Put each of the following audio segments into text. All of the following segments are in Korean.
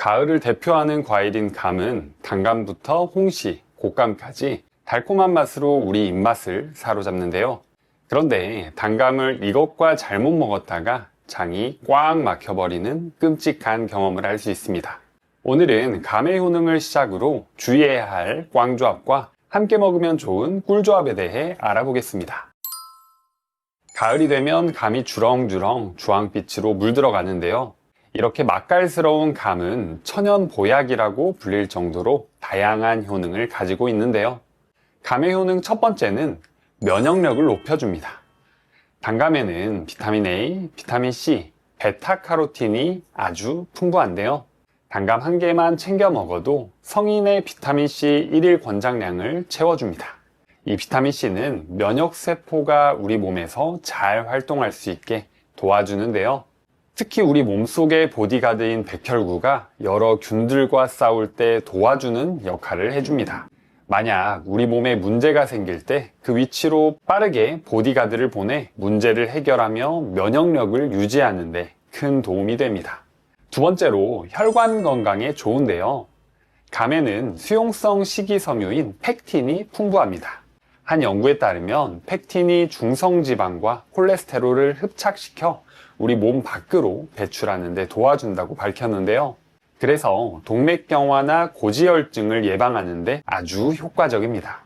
가을을 대표하는 과일인 감은 단감부터 홍시, 곶감까지 달콤한 맛으로 우리 입맛을 사로잡는데요. 그런데 단감을 이것과 잘못 먹었다가 장이 꽉 막혀버리는 끔찍한 경험을 할 수 있습니다. 오늘은 감의 효능을 시작으로 주의해야 할 꽝조합과 함께 먹으면 좋은 꿀조합에 대해 알아보겠습니다. 가을이 되면 감이 주렁주렁 주황빛으로 물들어가는데요. 이렇게 맛깔스러운 감은 천연 보약이라고 불릴 정도로 다양한 효능을 가지고 있는데요. 감의 효능 첫 번째는 면역력을 높여줍니다. 단감에는 비타민 A, 비타민 C, 베타카로틴이 아주 풍부한데요. 단감 한 개만 챙겨 먹어도 성인의 비타민 C 1일 권장량을 채워줍니다. 이 비타민 C는 면역세포가 우리 몸에서 잘 활동할 수 있게 도와주는데요. 특히 우리 몸속의 보디가드인 백혈구가 여러 균들과 싸울 때 도와주는 역할을 해줍니다. 만약 우리 몸에 문제가 생길 때 그 위치로 빠르게 보디가드를 보내 문제를 해결하며 면역력을 유지하는 데 큰 도움이 됩니다. 두 번째로 혈관 건강에 좋은데요. 감에는 수용성 식이섬유인 펙틴이 풍부합니다. 한 연구에 따르면 펙틴이 중성지방과 콜레스테롤을 흡착시켜 우리 몸 밖으로 배출하는 데 도와준다고 밝혔는데요. 그래서 동맥경화나 고지혈증을 예방하는 데 아주 효과적입니다.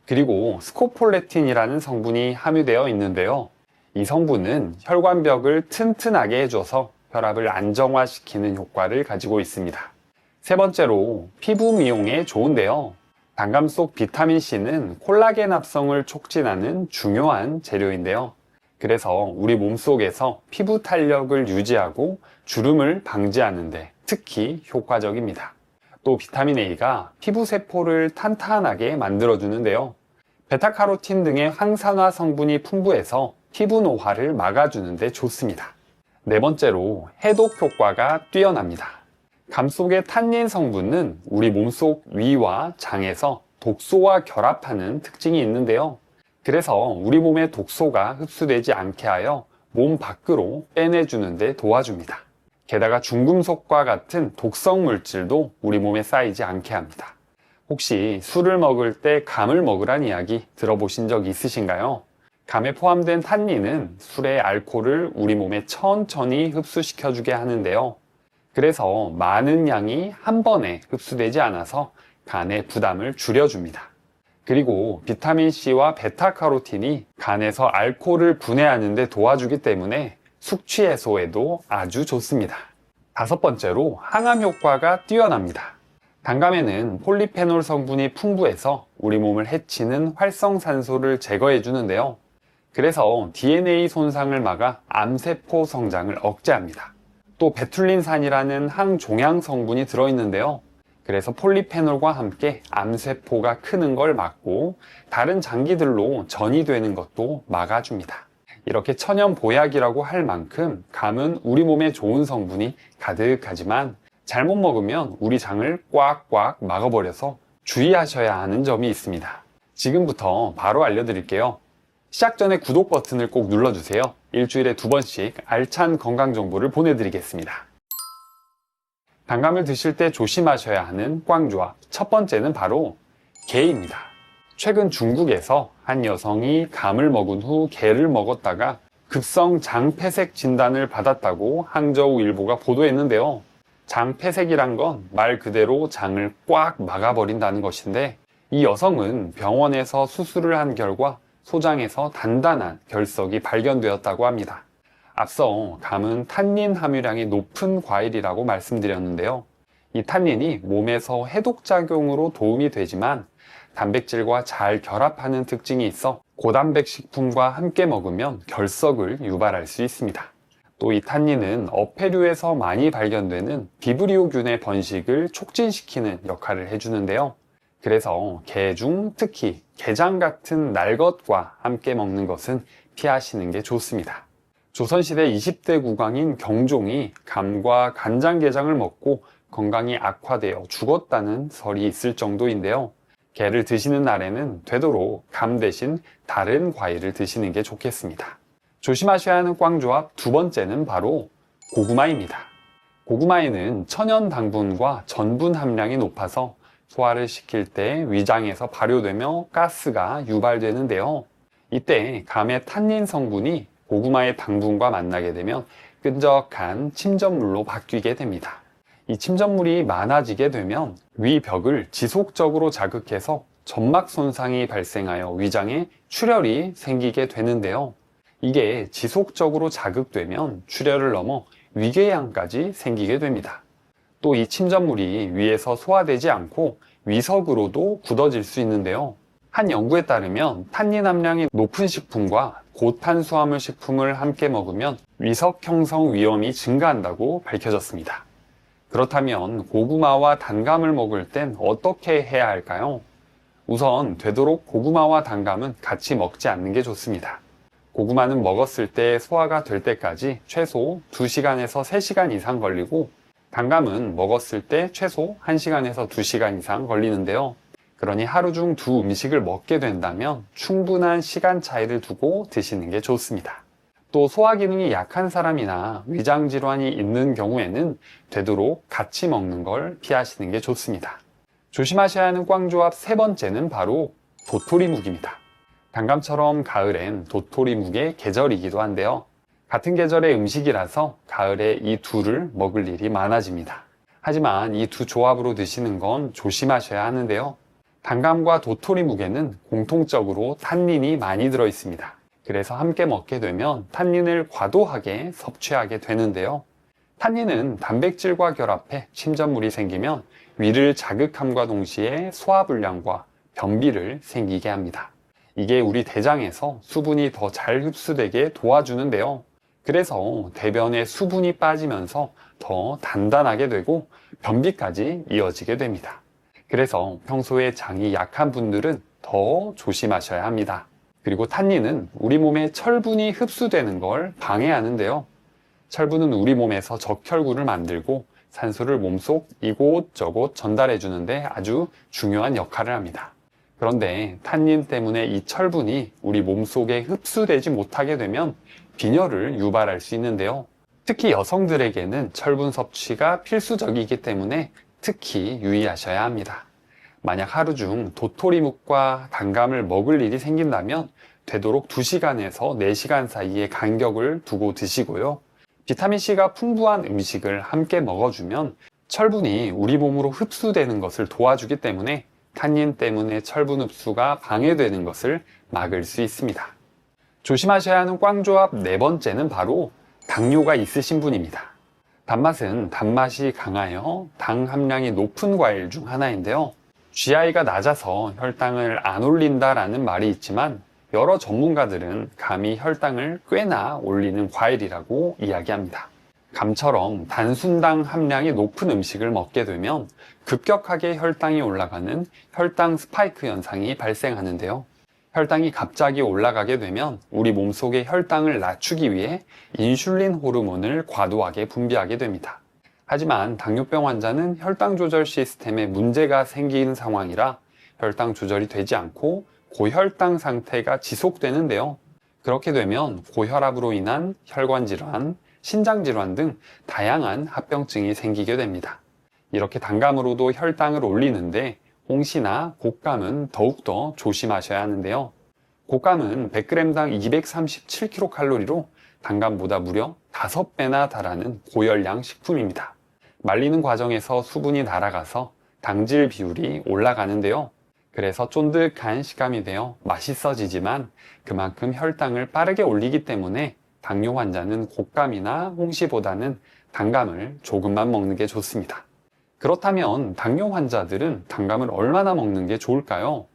그리고 스코폴레틴이라는 성분이 함유되어 있는데요. 이 성분은 혈관벽을 튼튼하게 해줘서 혈압을 안정화시키는 효과를 가지고 있습니다. 세 번째로 피부 미용에 좋은데요. 단감 속 비타민C는 콜라겐 합성을 촉진하는 중요한 재료인데요. 그래서 우리 몸속에서 피부 탄력을 유지하고 주름을 방지하는 데 특히 효과적입니다. 또 비타민 A가 피부 세포를 탄탄하게 만들어주는데요. 베타카로틴 등의 항산화 성분이 풍부해서 피부 노화를 막아주는 데 좋습니다. 네 번째로 해독 효과가 뛰어납니다. 감 속의 탄닌 성분은 우리 몸속 위와 장에서 독소와 결합하는 특징이 있는데요. 그래서 우리 몸의 독소가 흡수되지 않게 하여 몸 밖으로 빼내주는 데 도와줍니다. 게다가 중금속과 같은 독성 물질도 우리 몸에 쌓이지 않게 합니다. 혹시 술을 먹을 때 감을 먹으란 이야기 들어보신 적 있으신가요? 감에 포함된 탄닌은 술의 알코올을 우리 몸에 천천히 흡수시켜주게 하는데요. 그래서 많은 양이 한 번에 흡수되지 않아서 간의 부담을 줄여줍니다. 그리고 비타민C와 베타카로틴이 간에서 알코올을 분해하는 데 도와주기 때문에 숙취 해소에도 아주 좋습니다. 다섯 번째로 항암 효과가 뛰어납니다. 단감에는 폴리페놀 성분이 풍부해서 우리 몸을 해치는 활성산소를 제거해 주는데요. 그래서 DNA 손상을 막아 암세포 성장을 억제합니다. 또 베툴린산이라는 항종양 성분이 들어있는데요. 그래서 폴리페놀과 함께 암세포가 크는 걸 막고 다른 장기들로 전이되는 것도 막아줍니다. 이렇게 천연 보약이라고 할 만큼 감은 우리 몸에 좋은 성분이 가득하지만 잘못 먹으면 우리 장을 꽉꽉 막아버려서 주의하셔야 하는 점이 있습니다. 지금부터 바로 알려드릴게요. 시작 전에 구독 버튼을 꼭 눌러주세요. 일주일에 2번씩 알찬 건강 정보를 보내드리겠습니다. 단감을 드실 때 조심하셔야 하는 꽝조합 첫 번째는 바로 게입니다. 최근 중국에서 한 여성이 감을 먹은 후 게를 먹었다가 급성 장폐색 진단을 받았다고 항저우일보가 보도했는데요. 장폐색이란 건 말 그대로 장을 꽉 막아버린다는 것인데 이 여성은 병원에서 수술을 한 결과 소장에서 단단한 결석이 발견되었다고 합니다. 앞서 감은 탄닌 함유량이 높은 과일이라고 말씀드렸는데요. 이 탄닌이 몸에서 해독작용으로 도움이 되지만 단백질과 잘 결합하는 특징이 있어 고단백 식품과 함께 먹으면 결석을 유발할 수 있습니다. 또 이 탄닌은 어패류에서 많이 발견되는 비브리오균의 번식을 촉진시키는 역할을 해주는데요. 그래서 게 중 특히 게장 같은 날것과 함께 먹는 것은 피하시는 게 좋습니다. 조선시대 20대 국왕인 경종이 감과 간장게장을 먹고 건강이 악화되어 죽었다는 설이 있을 정도인데요. 게를 드시는 날에는 되도록 감 대신 다른 과일을 드시는 게 좋겠습니다. 조심하셔야 하는 꽝조합 두 번째는 바로 고구마입니다. 고구마에는 천연 당분과 전분 함량이 높아서 소화를 시킬 때 위장에서 발효되며 가스가 유발되는데요. 이때 감의 탄닌 성분이 고구마의 당분과 만나게 되면 끈적한 침전물로 바뀌게 됩니다. 이 침전물이 많아지게 되면 위벽을 지속적으로 자극해서 점막 손상이 발생하여 위장에 출혈이 생기게 되는데요. 이게 지속적으로 자극되면 출혈을 넘어 위궤양까지 생기게 됩니다. 또 이 침전물이 위에서 소화되지 않고 위석으로도 굳어질 수 있는데요. 한 연구에 따르면 탄닌 함량이 높은 식품과 고탄수화물 식품을 함께 먹으면 위석 형성 위험이 증가한다고 밝혀졌습니다. 그렇다면 고구마와 단감을 먹을 땐 어떻게 해야 할까요? 우선 되도록 고구마와 단감은 같이 먹지 않는 게 좋습니다. 고구마는 먹었을 때 소화가 될 때까지 최소 2시간에서 3시간 이상 걸리고 단감은 먹었을 때 최소 1시간에서 2시간 이상 걸리는데요. 그러니 하루 중 두 음식을 먹게 된다면 충분한 시간 차이를 두고 드시는 게 좋습니다. 또 소화 기능이 약한 사람이나 위장 질환이 있는 경우에는 되도록 같이 먹는 걸 피하시는 게 좋습니다. 조심하셔야 하는 꽝조합 세 번째는 바로 도토리묵입니다. 단감처럼 가을엔 도토리묵의 계절이기도 한데요. 같은 계절의 음식이라서 가을에 이 둘을 먹을 일이 많아집니다. 하지만 이 두 조합으로 드시는 건 조심하셔야 하는데요. 단감과 도토리묵에는 공통적으로 탄닌이 많이 들어 있습니다. 그래서 함께 먹게 되면 탄닌을 과도하게 섭취하게 되는데요. 탄닌은 단백질과 결합해 침전물이 생기면 위를 자극함과 동시에 소화불량과 변비를 생기게 합니다. 이게 우리 대장에서 수분이 더 잘 흡수되게 도와주는데요. 그래서 대변에 수분이 빠지면서 더 단단하게 되고 변비까지 이어지게 됩니다. 그래서 평소에 장이 약한 분들은 더 조심하셔야 합니다. 그리고 탄닌은 우리 몸에 철분이 흡수되는 걸 방해하는데요. 철분은 우리 몸에서 적혈구를 만들고 산소를 몸속 이곳저곳 전달해 주는데 아주 중요한 역할을 합니다. 그런데 탄닌 때문에 이 철분이 우리 몸속에 흡수되지 못하게 되면 빈혈을 유발할 수 있는데요. 특히 여성들에게는 철분 섭취가 필수적이기 때문에 특히 유의하셔야 합니다. 만약 하루 중 도토리묵과 단감을 먹을 일이 생긴다면 되도록 2시간에서 4시간 사이에 간격을 두고 드시고요. 비타민C가 풍부한 음식을 함께 먹어주면 철분이 우리 몸으로 흡수되는 것을 도와주기 때문에 탄닌 때문에 철분 흡수가 방해되는 것을 막을 수 있습니다. 조심하셔야 하는 꽝조합 네 번째는 바로 당뇨가 있으신 분입니다. 단맛은 단맛이 강하여 당 함량이 높은 과일 중 하나인데요. GI가 낮아서 혈당을 안 올린다라는 말이 있지만 여러 전문가들은 감이 혈당을 꽤나 올리는 과일이라고 이야기합니다. 감처럼 단순당 함량이 높은 음식을 먹게 되면 급격하게 혈당이 올라가는 혈당 스파이크 현상이 발생하는데요. 혈당이 갑자기 올라가게 되면 우리 몸속의 혈당을 낮추기 위해 인슐린 호르몬을 과도하게 분비하게 됩니다. 하지만 당뇨병 환자는 혈당 조절 시스템에 문제가 생긴 상황이라 혈당 조절이 되지 않고 고혈당 상태가 지속되는데요. 그렇게 되면 고혈압으로 인한 혈관 질환, 신장 질환 등 다양한 합병증이 생기게 됩니다. 이렇게 단감으로도 혈당을 올리는데 홍시나 곶감은 더욱더 조심하셔야 하는데요. 곶감은 100g당 237kcal로 단감보다 무려 5배나 달하는 고열량 식품입니다. 말리는 과정에서 수분이 날아가서 당질 비율이 올라가는데요. 그래서 쫀득한 식감이 되어 맛있어지지만 그만큼 혈당을 빠르게 올리기 때문에 당뇨 환자는 곶감이나 홍시보다는 단감을 조금만 먹는 게 좋습니다. 그렇다면 당뇨 환자들은 단감을 얼마나 먹는 게 좋을까요?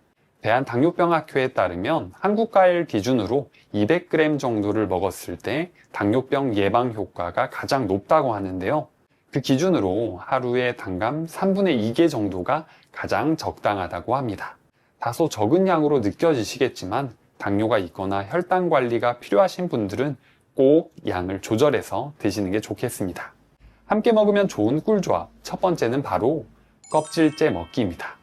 대한당뇨병학회에 따르면 한국 과일 기준으로 200g 정도를 먹었을 때 당뇨병 예방 효과가 가장 높다고 하는데요. 그 기준으로 하루에 단감 3분의 2개 정도가 가장 적당하다고 합니다. 다소 적은 양으로 느껴지시겠지만 당뇨가 있거나 혈당 관리가 필요하신 분들은 꼭 양을 조절해서 드시는 게 좋겠습니다. 함께 먹으면 좋은 꿀조합 첫 번째는 바로 껍질째 먹기입니다.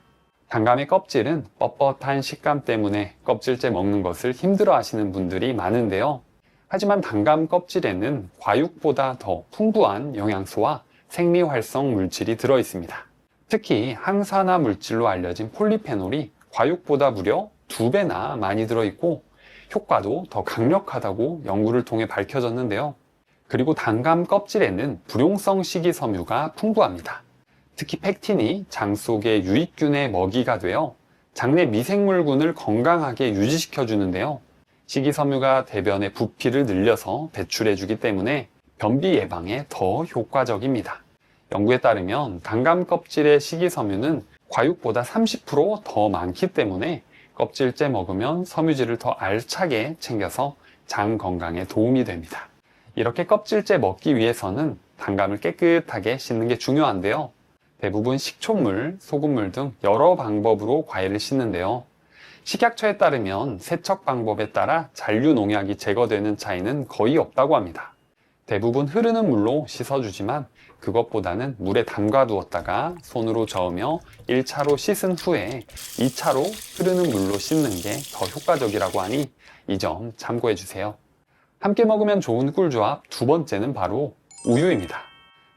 단감의 껍질은 뻣뻣한 식감 때문에 껍질째 먹는 것을 힘들어 하시는 분들이 많은데요. 하지만 단감 껍질에는 과육보다 더 풍부한 영양소와 생리활성 물질이 들어있습니다. 특히 항산화 물질로 알려진 폴리페놀이 과육보다 무려 2배나 많이 들어있고 효과도 더 강력하다고 연구를 통해 밝혀졌는데요. 그리고 단감 껍질에는 불용성 식이섬유가 풍부합니다. 특히 펙틴이 장 속의 유익균의 먹이가 되어 장내 미생물군을 건강하게 유지시켜 주는데요. 식이섬유가 대변의 부피를 늘려서 배출해 주기 때문에 변비 예방에 더 효과적입니다. 연구에 따르면 단감 껍질의 식이섬유는 과육보다 30% 더 많기 때문에 껍질째 먹으면 섬유질을 더 알차게 챙겨서 장 건강에 도움이 됩니다. 이렇게 껍질째 먹기 위해서는 단감을 깨끗하게 씻는 게 중요한데요. 대부분 식초물, 소금물 등 여러 방법으로 과일을 씻는데요. 식약처에 따르면 세척 방법에 따라 잔류 농약이 제거되는 차이는 거의 없다고 합니다. 대부분 흐르는 물로 씻어주지만 그것보다는 물에 담가 두었다가 손으로 저으며 1차로 씻은 후에 2차로 흐르는 물로 씻는 게 더 효과적이라고 하니 이 점 참고해 주세요. 함께 먹으면 좋은 꿀조합 두 번째는 바로 우유입니다.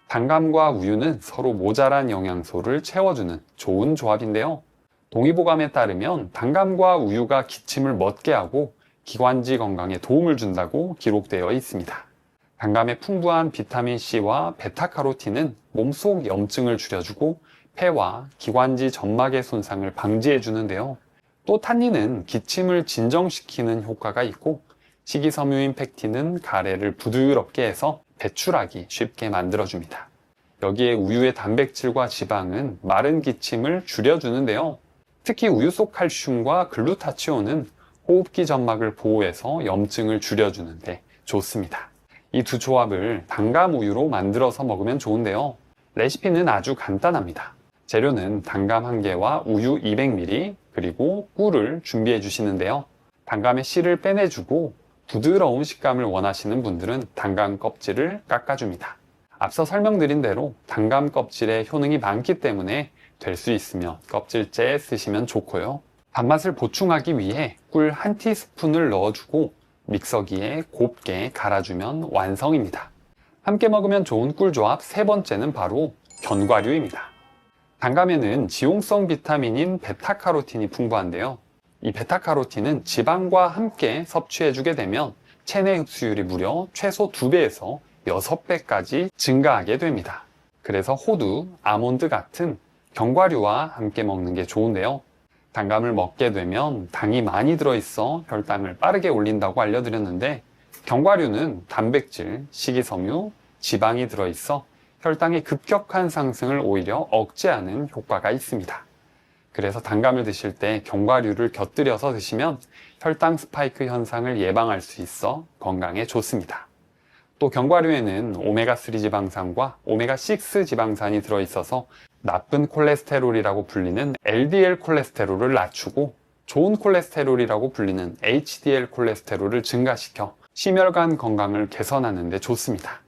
단감과 우유는 서로 모자란 영양소를 채워주는 좋은 조합인데요. 동의보감에 따르면 단감과 우유가 기침을 멎게 하고 기관지 건강에 도움을 준다고 기록되어 있습니다. 단감의 풍부한 비타민C와 베타카로틴은 몸속 염증을 줄여주고 폐와 기관지 점막의 손상을 방지해 주는데요. 또 탄닌은 기침을 진정시키는 효과가 있고 식이섬유인 펙틴은 가래를 부드럽게 해서 배출하기 쉽게 만들어줍니다. 여기에 우유의 단백질과 지방은 마른 기침을 줄여주는데요. 특히 우유 속 칼슘과 글루타치온은 호흡기 점막을 보호해서 염증을 줄여주는데 좋습니다. 이 두 조합을 단감 우유로 만들어서 먹으면 좋은데요. 레시피는 아주 간단합니다. 재료는 단감 1개와 우유 200ml 그리고 꿀을 준비해 주시는데요. 단감의 씨를 빼내주고 부드러운 식감을 원하시는 분들은 단감 껍질을 깎아줍니다. 앞서 설명드린 대로 단감 껍질에 효능이 많기 때문에 될 수 있으면 껍질째 쓰시면 좋고요. 단맛을 보충하기 위해 꿀 1티스푼을 넣어주고 믹서기에 곱게 갈아주면 완성입니다. 함께 먹으면 좋은 꿀조합 세 번째는 바로 견과류입니다. 단감에는 지용성 비타민인 베타카로틴이 풍부한데요. 이 베타카로틴은 지방과 함께 섭취해주게 되면 체내 흡수율이 무려 최소 2배에서 6배까지 증가하게 됩니다. 그래서 호두, 아몬드 같은 견과류와 함께 먹는 게 좋은데요. 단감을 먹게 되면 당이 많이 들어있어 혈당을 빠르게 올린다고 알려드렸는데 견과류는 단백질, 식이섬유, 지방이 들어있어 혈당의 급격한 상승을 오히려 억제하는 효과가 있습니다. 그래서 단감을 드실 때 견과류를 곁들여서 드시면 혈당 스파이크 현상을 예방할 수 있어 건강에 좋습니다. 또 견과류에는 오메가3 지방산과 오메가6 지방산이 들어있어서 나쁜 콜레스테롤이라고 불리는 LDL 콜레스테롤을 낮추고 좋은 콜레스테롤이라고 불리는 HDL 콜레스테롤을 증가시켜 심혈관 건강을 개선하는 데 좋습니다.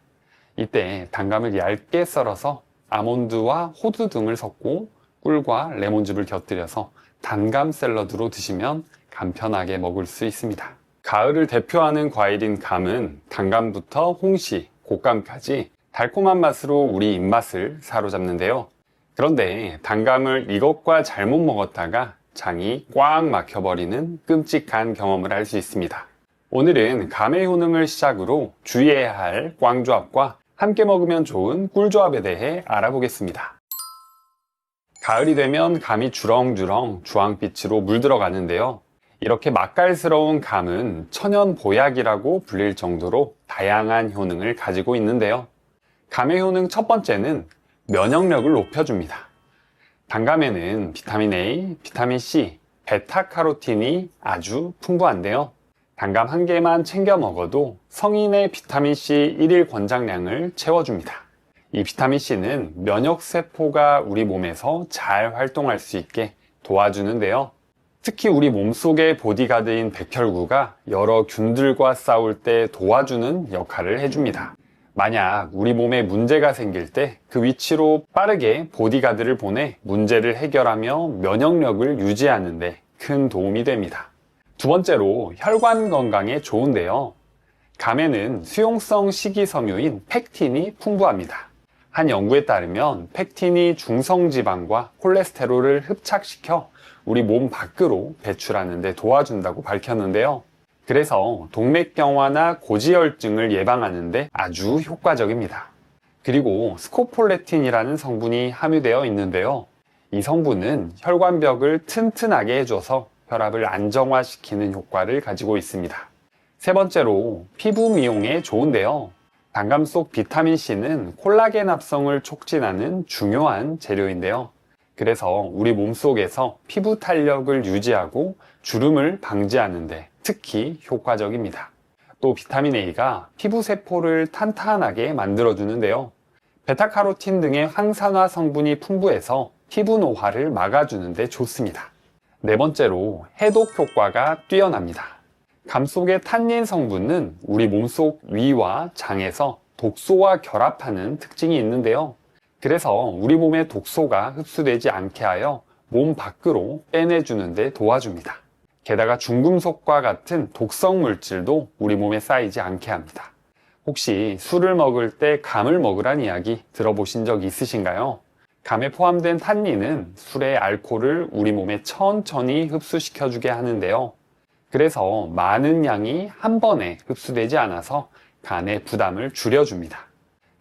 이때 단감을 얇게 썰어서 아몬드와 호두 등을 섞고 꿀과 레몬즙을 곁들여서 단감 샐러드로 드시면 간편하게 먹을 수 있습니다. 가을을 대표하는 과일인 감은 단감부터 홍시, 곶감까지 달콤한 맛으로 우리 입맛을 사로잡는데요. 그런데 단감을 이것과 잘못 먹었다가 장이 꽉 막혀버리는 끔찍한 경험을 할 수 있습니다. 오늘은 감의 효능을 시작으로 주의해야 할 꽝조합과 함께 먹으면 좋은 꿀조합에 대해 알아보겠습니다. 가을이 되면 감이 주렁주렁 주황빛으로 물들어가는데요. 이렇게 맛깔스러운 감은 천연 보약이라고 불릴 정도로 다양한 효능을 가지고 있는데요. 감의 효능 첫 번째는 면역력을 높여줍니다. 단감에는 비타민 A, 비타민 C, 베타카로틴이 아주 풍부한데요. 단감 1개만 챙겨 먹어도 성인의 비타민C 1일 권장량을 채워줍니다. 이 비타민C는 면역세포가 우리 몸에서 잘 활동할 수 있게 도와주는데요. 특히 우리 몸속의 보디가드인 백혈구가 여러 균들과 싸울 때 도와주는 역할을 해줍니다. 만약 우리 몸에 문제가 생길 때 그 위치로 빠르게 보디가드를 보내 문제를 해결하며 면역력을 유지하는 데 큰 도움이 됩니다. 두 번째로 혈관 건강에 좋은데요. 감에는 수용성 식이섬유인 펙틴이 풍부합니다. 한 연구에 따르면 펙틴이 중성지방과 콜레스테롤을 흡착시켜 우리 몸 밖으로 배출하는 데 도와준다고 밝혔는데요. 그래서 동맥경화나 고지혈증을 예방하는 데 아주 효과적입니다. 그리고 스코폴레틴이라는 성분이 함유되어 있는데요. 이 성분은 혈관벽을 튼튼하게 해줘서 혈압을 안정화시키는 효과를 가지고 있습니다. 세 번째로 피부 미용에 좋은데요. 단감 속 비타민C는 콜라겐 합성을 촉진하는 중요한 재료인데요. 그래서 우리 몸속에서 피부 탄력을 유지하고 주름을 방지하는데 특히 효과적입니다. 또 비타민 A가 피부 세포를 탄탄하게 만들어주는데요. 베타카로틴 등의 항산화 성분이 풍부해서 피부 노화를 막아주는 데 좋습니다. 네 번째로 해독 효과가 뛰어납니다. 감 속의 탄닌 성분은 우리 몸속 위와 장에서 독소와 결합하는 특징이 있는데요. 그래서 우리 몸의 독소가 흡수되지 않게 하여 몸 밖으로 빼내주는 데 도와줍니다. 게다가 중금속과 같은 독성 물질도 우리 몸에 쌓이지 않게 합니다. 혹시 술을 먹을 때 감을 먹으란 이야기 들어보신 적 있으신가요? 감에 포함된 탄닌은 술의 알코올을 우리 몸에 천천히 흡수시켜주게 하는데요. 그래서 많은 양이 한 번에 흡수되지 않아서 간의 부담을 줄여줍니다.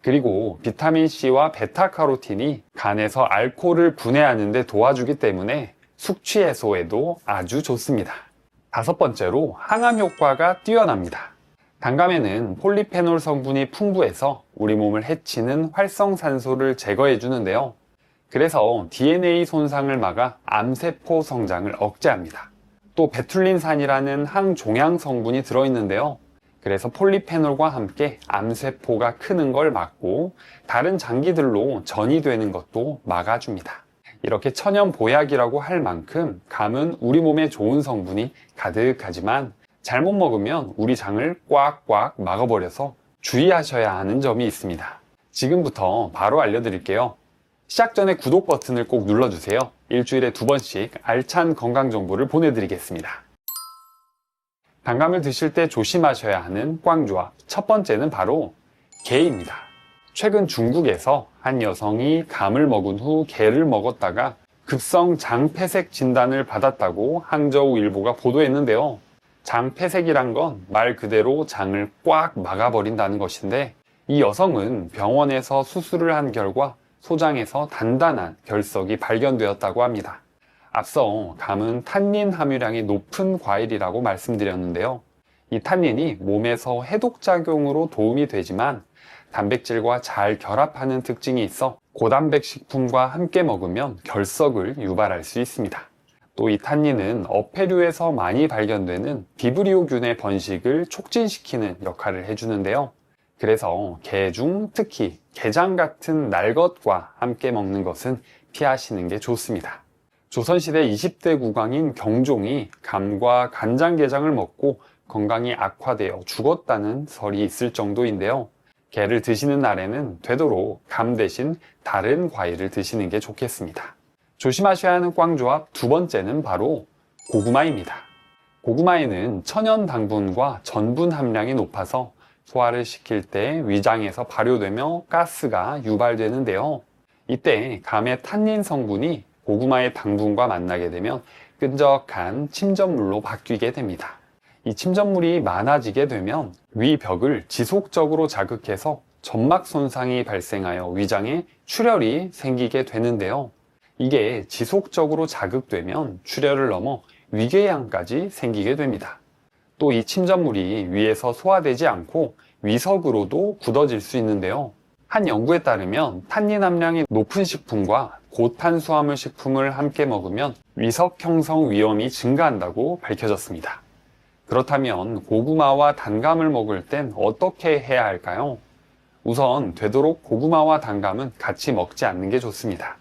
그리고 비타민C와 베타카로틴이 간에서 알코올을 분해하는 데 도와주기 때문에 숙취 해소에도 아주 좋습니다. 다섯 번째로 항암 효과가 뛰어납니다. 단감에는 폴리페놀 성분이 풍부해서 우리 몸을 해치는 활성산소를 제거해 주는데요. 그래서 DNA 손상을 막아 암세포 성장을 억제합니다. 또 베툴린산이라는 항종양 성분이 들어있는데요. 그래서 폴리페놀과 함께 암세포가 크는 걸 막고 다른 장기들로 전이되는 것도 막아줍니다. 이렇게 천연 보약이라고 할 만큼 감은 우리 몸에 좋은 성분이 가득하지만 잘못 먹으면 우리 장을 꽉꽉 막아버려서 주의하셔야 하는 점이 있습니다. 지금부터 바로 알려드릴게요. 시작 전에 구독 버튼을 꼭 눌러주세요. 일주일에 2번씩 알찬 건강 정보를 보내드리겠습니다. 단감을 드실 때 조심하셔야 하는 꽝조합. 첫 번째는 바로 게입니다. 최근 중국에서 한 여성이 감을 먹은 후 게를 먹었다가 급성 장폐색 진단을 받았다고 항저우일보가 보도했는데요. 장폐색이란 건 말 그대로 장을 꽉 막아버린다는 것인데 이 여성은 병원에서 수술을 한 결과 소장에서 단단한 결석이 발견되었다고 합니다. 앞서 감은 탄닌 함유량이 높은 과일이라고 말씀드렸는데요. 이 탄닌이 몸에서 해독작용으로 도움이 되지만 단백질과 잘 결합하는 특징이 있어 고단백 식품과 함께 먹으면 결석을 유발할 수 있습니다. 또 이 탄닌은 어패류에서 많이 발견되는 비브리오균의 번식을 촉진시키는 역할을 해주는데요. 그래서 게 중 특히 게장 같은 날것과 함께 먹는 것은 피하시는 게 좋습니다. 조선시대 20대 국왕인 경종이 감과 간장게장을 먹고 건강이 악화되어 죽었다는 설이 있을 정도인데요. 게를 드시는 날에는 되도록 감 대신 다른 과일을 드시는 게 좋겠습니다. 조심하셔야 하는 꽝조합 두 번째는 바로 고구마입니다. 고구마에는 천연 당분과 전분 함량이 높아서 소화를 시킬 때 위장에서 발효되며 가스가 유발되는데요. 이때 감의 탄닌 성분이 고구마의 당분과 만나게 되면 끈적한 침전물로 바뀌게 됩니다. 이 침전물이 많아지게 되면 위벽을 지속적으로 자극해서 점막 손상이 발생하여 위장에 출혈이 생기게 되는데요. 이게 지속적으로 자극되면 출혈을 넘어 위궤양까지 생기게 됩니다. 또 이 침전물이 위에서 소화되지 않고 위석으로도 굳어질 수 있는데요. 한 연구에 따르면 탄닌 함량이 높은 식품과 고탄수화물 식품을 함께 먹으면 위석 형성 위험이 증가한다고 밝혀졌습니다. 그렇다면 고구마와 단감을 먹을 땐 어떻게 해야 할까요? 우선 되도록 고구마와 단감은 같이 먹지 않는 게 좋습니다.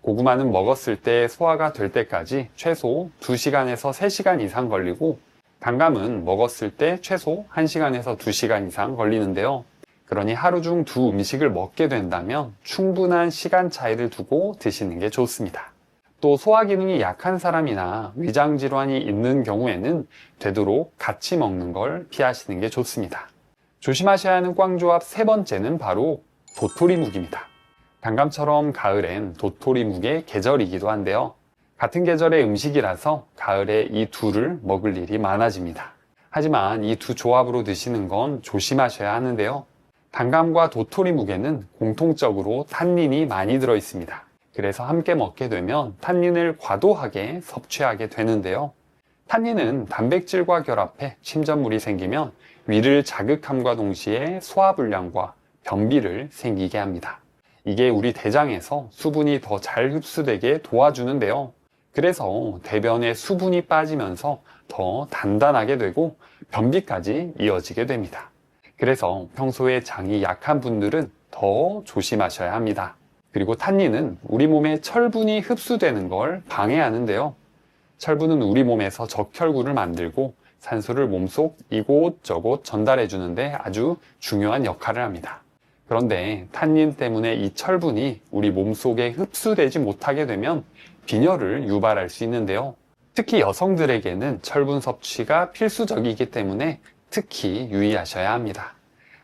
고구마는 먹었을 때 소화가 될 때까지 최소 2시간에서 3시간 이상 걸리고 단감은 먹었을 때 최소 1시간에서 2시간 이상 걸리는데요. 그러니 하루 중 두 음식을 먹게 된다면 충분한 시간 차이를 두고 드시는 게 좋습니다. 또 소화 기능이 약한 사람이나 위장 질환이 있는 경우에는 되도록 같이 먹는 걸 피하시는 게 좋습니다. 조심하셔야 하는 꽝조합 세 번째는 바로 도토리묵입니다. 단감처럼 가을엔 도토리묵의 계절이기도 한데요. 같은 계절의 음식이라서 가을에 이 둘을 먹을 일이 많아집니다. 하지만 이 두 조합으로 드시는 건 조심하셔야 하는데요. 단감과 도토리묵에는 공통적으로 탄닌이 많이 들어 있습니다. 그래서 함께 먹게 되면 탄닌을 과도하게 섭취하게 되는데요. 탄닌은 단백질과 결합해 침전물이 생기면 위를 자극함과 동시에 소화불량과 변비를 생기게 합니다. 이게 우리 대장에서 수분이 더 잘 흡수되게 도와주는데요. 그래서 대변에 수분이 빠지면서 더 단단하게 되고 변비까지 이어지게 됩니다. 그래서 평소에 장이 약한 분들은 더 조심하셔야 합니다. 그리고 탄닌은 우리 몸에 철분이 흡수되는 걸 방해하는데요. 철분은 우리 몸에서 적혈구를 만들고 산소를 몸속 이곳저곳 전달해 주는데 아주 중요한 역할을 합니다. 그런데 탄닌 때문에 이 철분이 우리 몸속에 흡수되지 못하게 되면 빈혈을 유발할 수 있는데요. 특히 여성들에게는 철분 섭취가 필수적이기 때문에 특히 유의하셔야 합니다.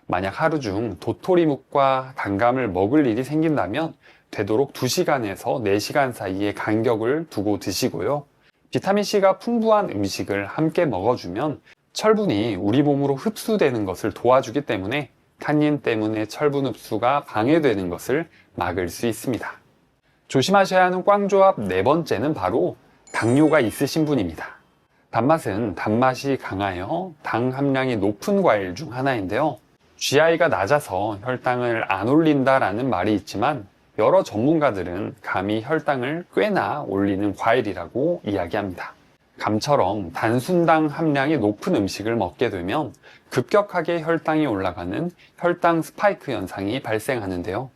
만약 하루 중 도토리묵과 단감을 먹을 일이 생긴다면 되도록 2시간에서 4시간 사이의 간격을 두고 드시고요. 비타민C가 풍부한 음식을 함께 먹어주면 철분이 우리 몸으로 흡수되는 것을 도와주기 때문에 탄닌 때문에 철분 흡수가 방해되는 것을 막을 수 있습니다. 조심하셔야 하는 꽝조합 4번째는 바로 당뇨가 있으신 분입니다. 단맛은 단맛이 강하여 당 함량이 높은 과일 중 하나인데요. GI가 낮아서 혈당을 안 올린다라는 말이 있지만 여러 전문가들은 감이 혈당을 꽤나 올리는 과일이라고 이야기합니다. 감처럼 단순당 함량이 높은 음식을 먹게 되면 급격하게 혈당이 올라가는 혈당 스파이크 현상이 발생하는데요.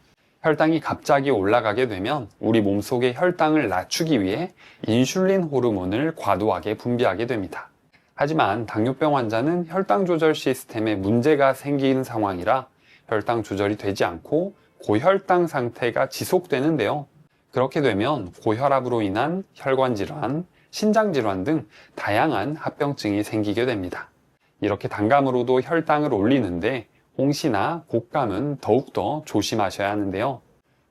혈당이 갑자기 올라가게 되면 우리 몸속의 혈당을 낮추기 위해 인슐린 호르몬을 과도하게 분비하게 됩니다. 하지만 당뇨병 환자는 혈당 조절 시스템에 문제가 생긴 상황이라 혈당 조절이 되지 않고 고혈당 상태가 지속되는데요. 그렇게 되면 고혈압으로 인한 혈관 질환, 신장 질환 등 다양한 합병증이 생기게 됩니다. 이렇게 단감으로도 혈당을 올리는데 홍시나 곶감은 더욱더 조심하셔야 하는데요.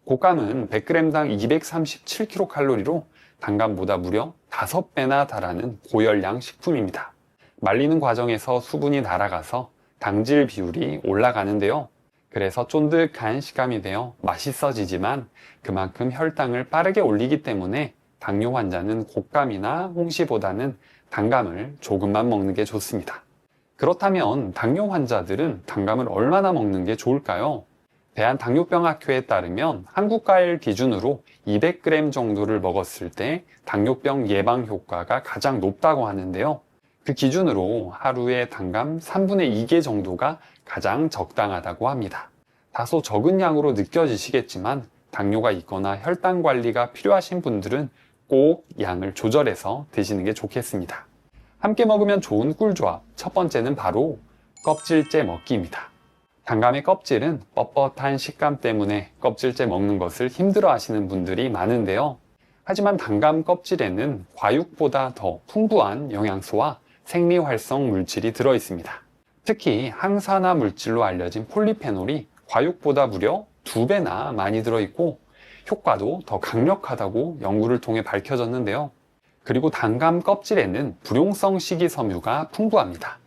곶감은 100g당 237kcal로 단감보다 무려 5배나 달하는 고열량 식품입니다. 말리는 과정에서 수분이 날아가서 당질 비율이 올라가는데요. 그래서 쫀득한 식감이 되어 맛있어지지만 그만큼 혈당을 빠르게 올리기 때문에 당뇨 환자는 곶감이나 홍시보다는 단감을 조금만 먹는 게 좋습니다. 그렇다면 당뇨 환자들은 단감을 얼마나 먹는 게 좋을까요? 대한당뇨병학회에 따르면 한국 과일 기준으로 200g 정도를 먹었을 때 당뇨병 예방 효과가 가장 높다고 하는데요. 그 기준으로 하루에 단감 3분의 2개 정도가 가장 적당하다고 합니다. 다소 적은 양으로 느껴지시겠지만 당뇨가 있거나 혈당 관리가 필요하신 분들은 꼭 양을 조절해서 드시는 게 좋겠습니다. 함께 먹으면 좋은 꿀조합 첫 번째는 바로 껍질째 먹기입니다. 단감의 껍질은 뻣뻣한 식감 때문에 껍질째 먹는 것을 힘들어 하시는 분들이 많은데요. 하지만 단감 껍질에는 과육보다 더 풍부한 영양소와 생리활성 물질이 들어 있습니다. 특히 항산화 물질로 알려진 폴리페놀이 과육보다 무려 2배나 많이 들어있고 효과도 더 강력하다고 연구를 통해 밝혀졌는데요. 그리고 단감 껍질에는 불용성 식이섬유가 풍부합니다.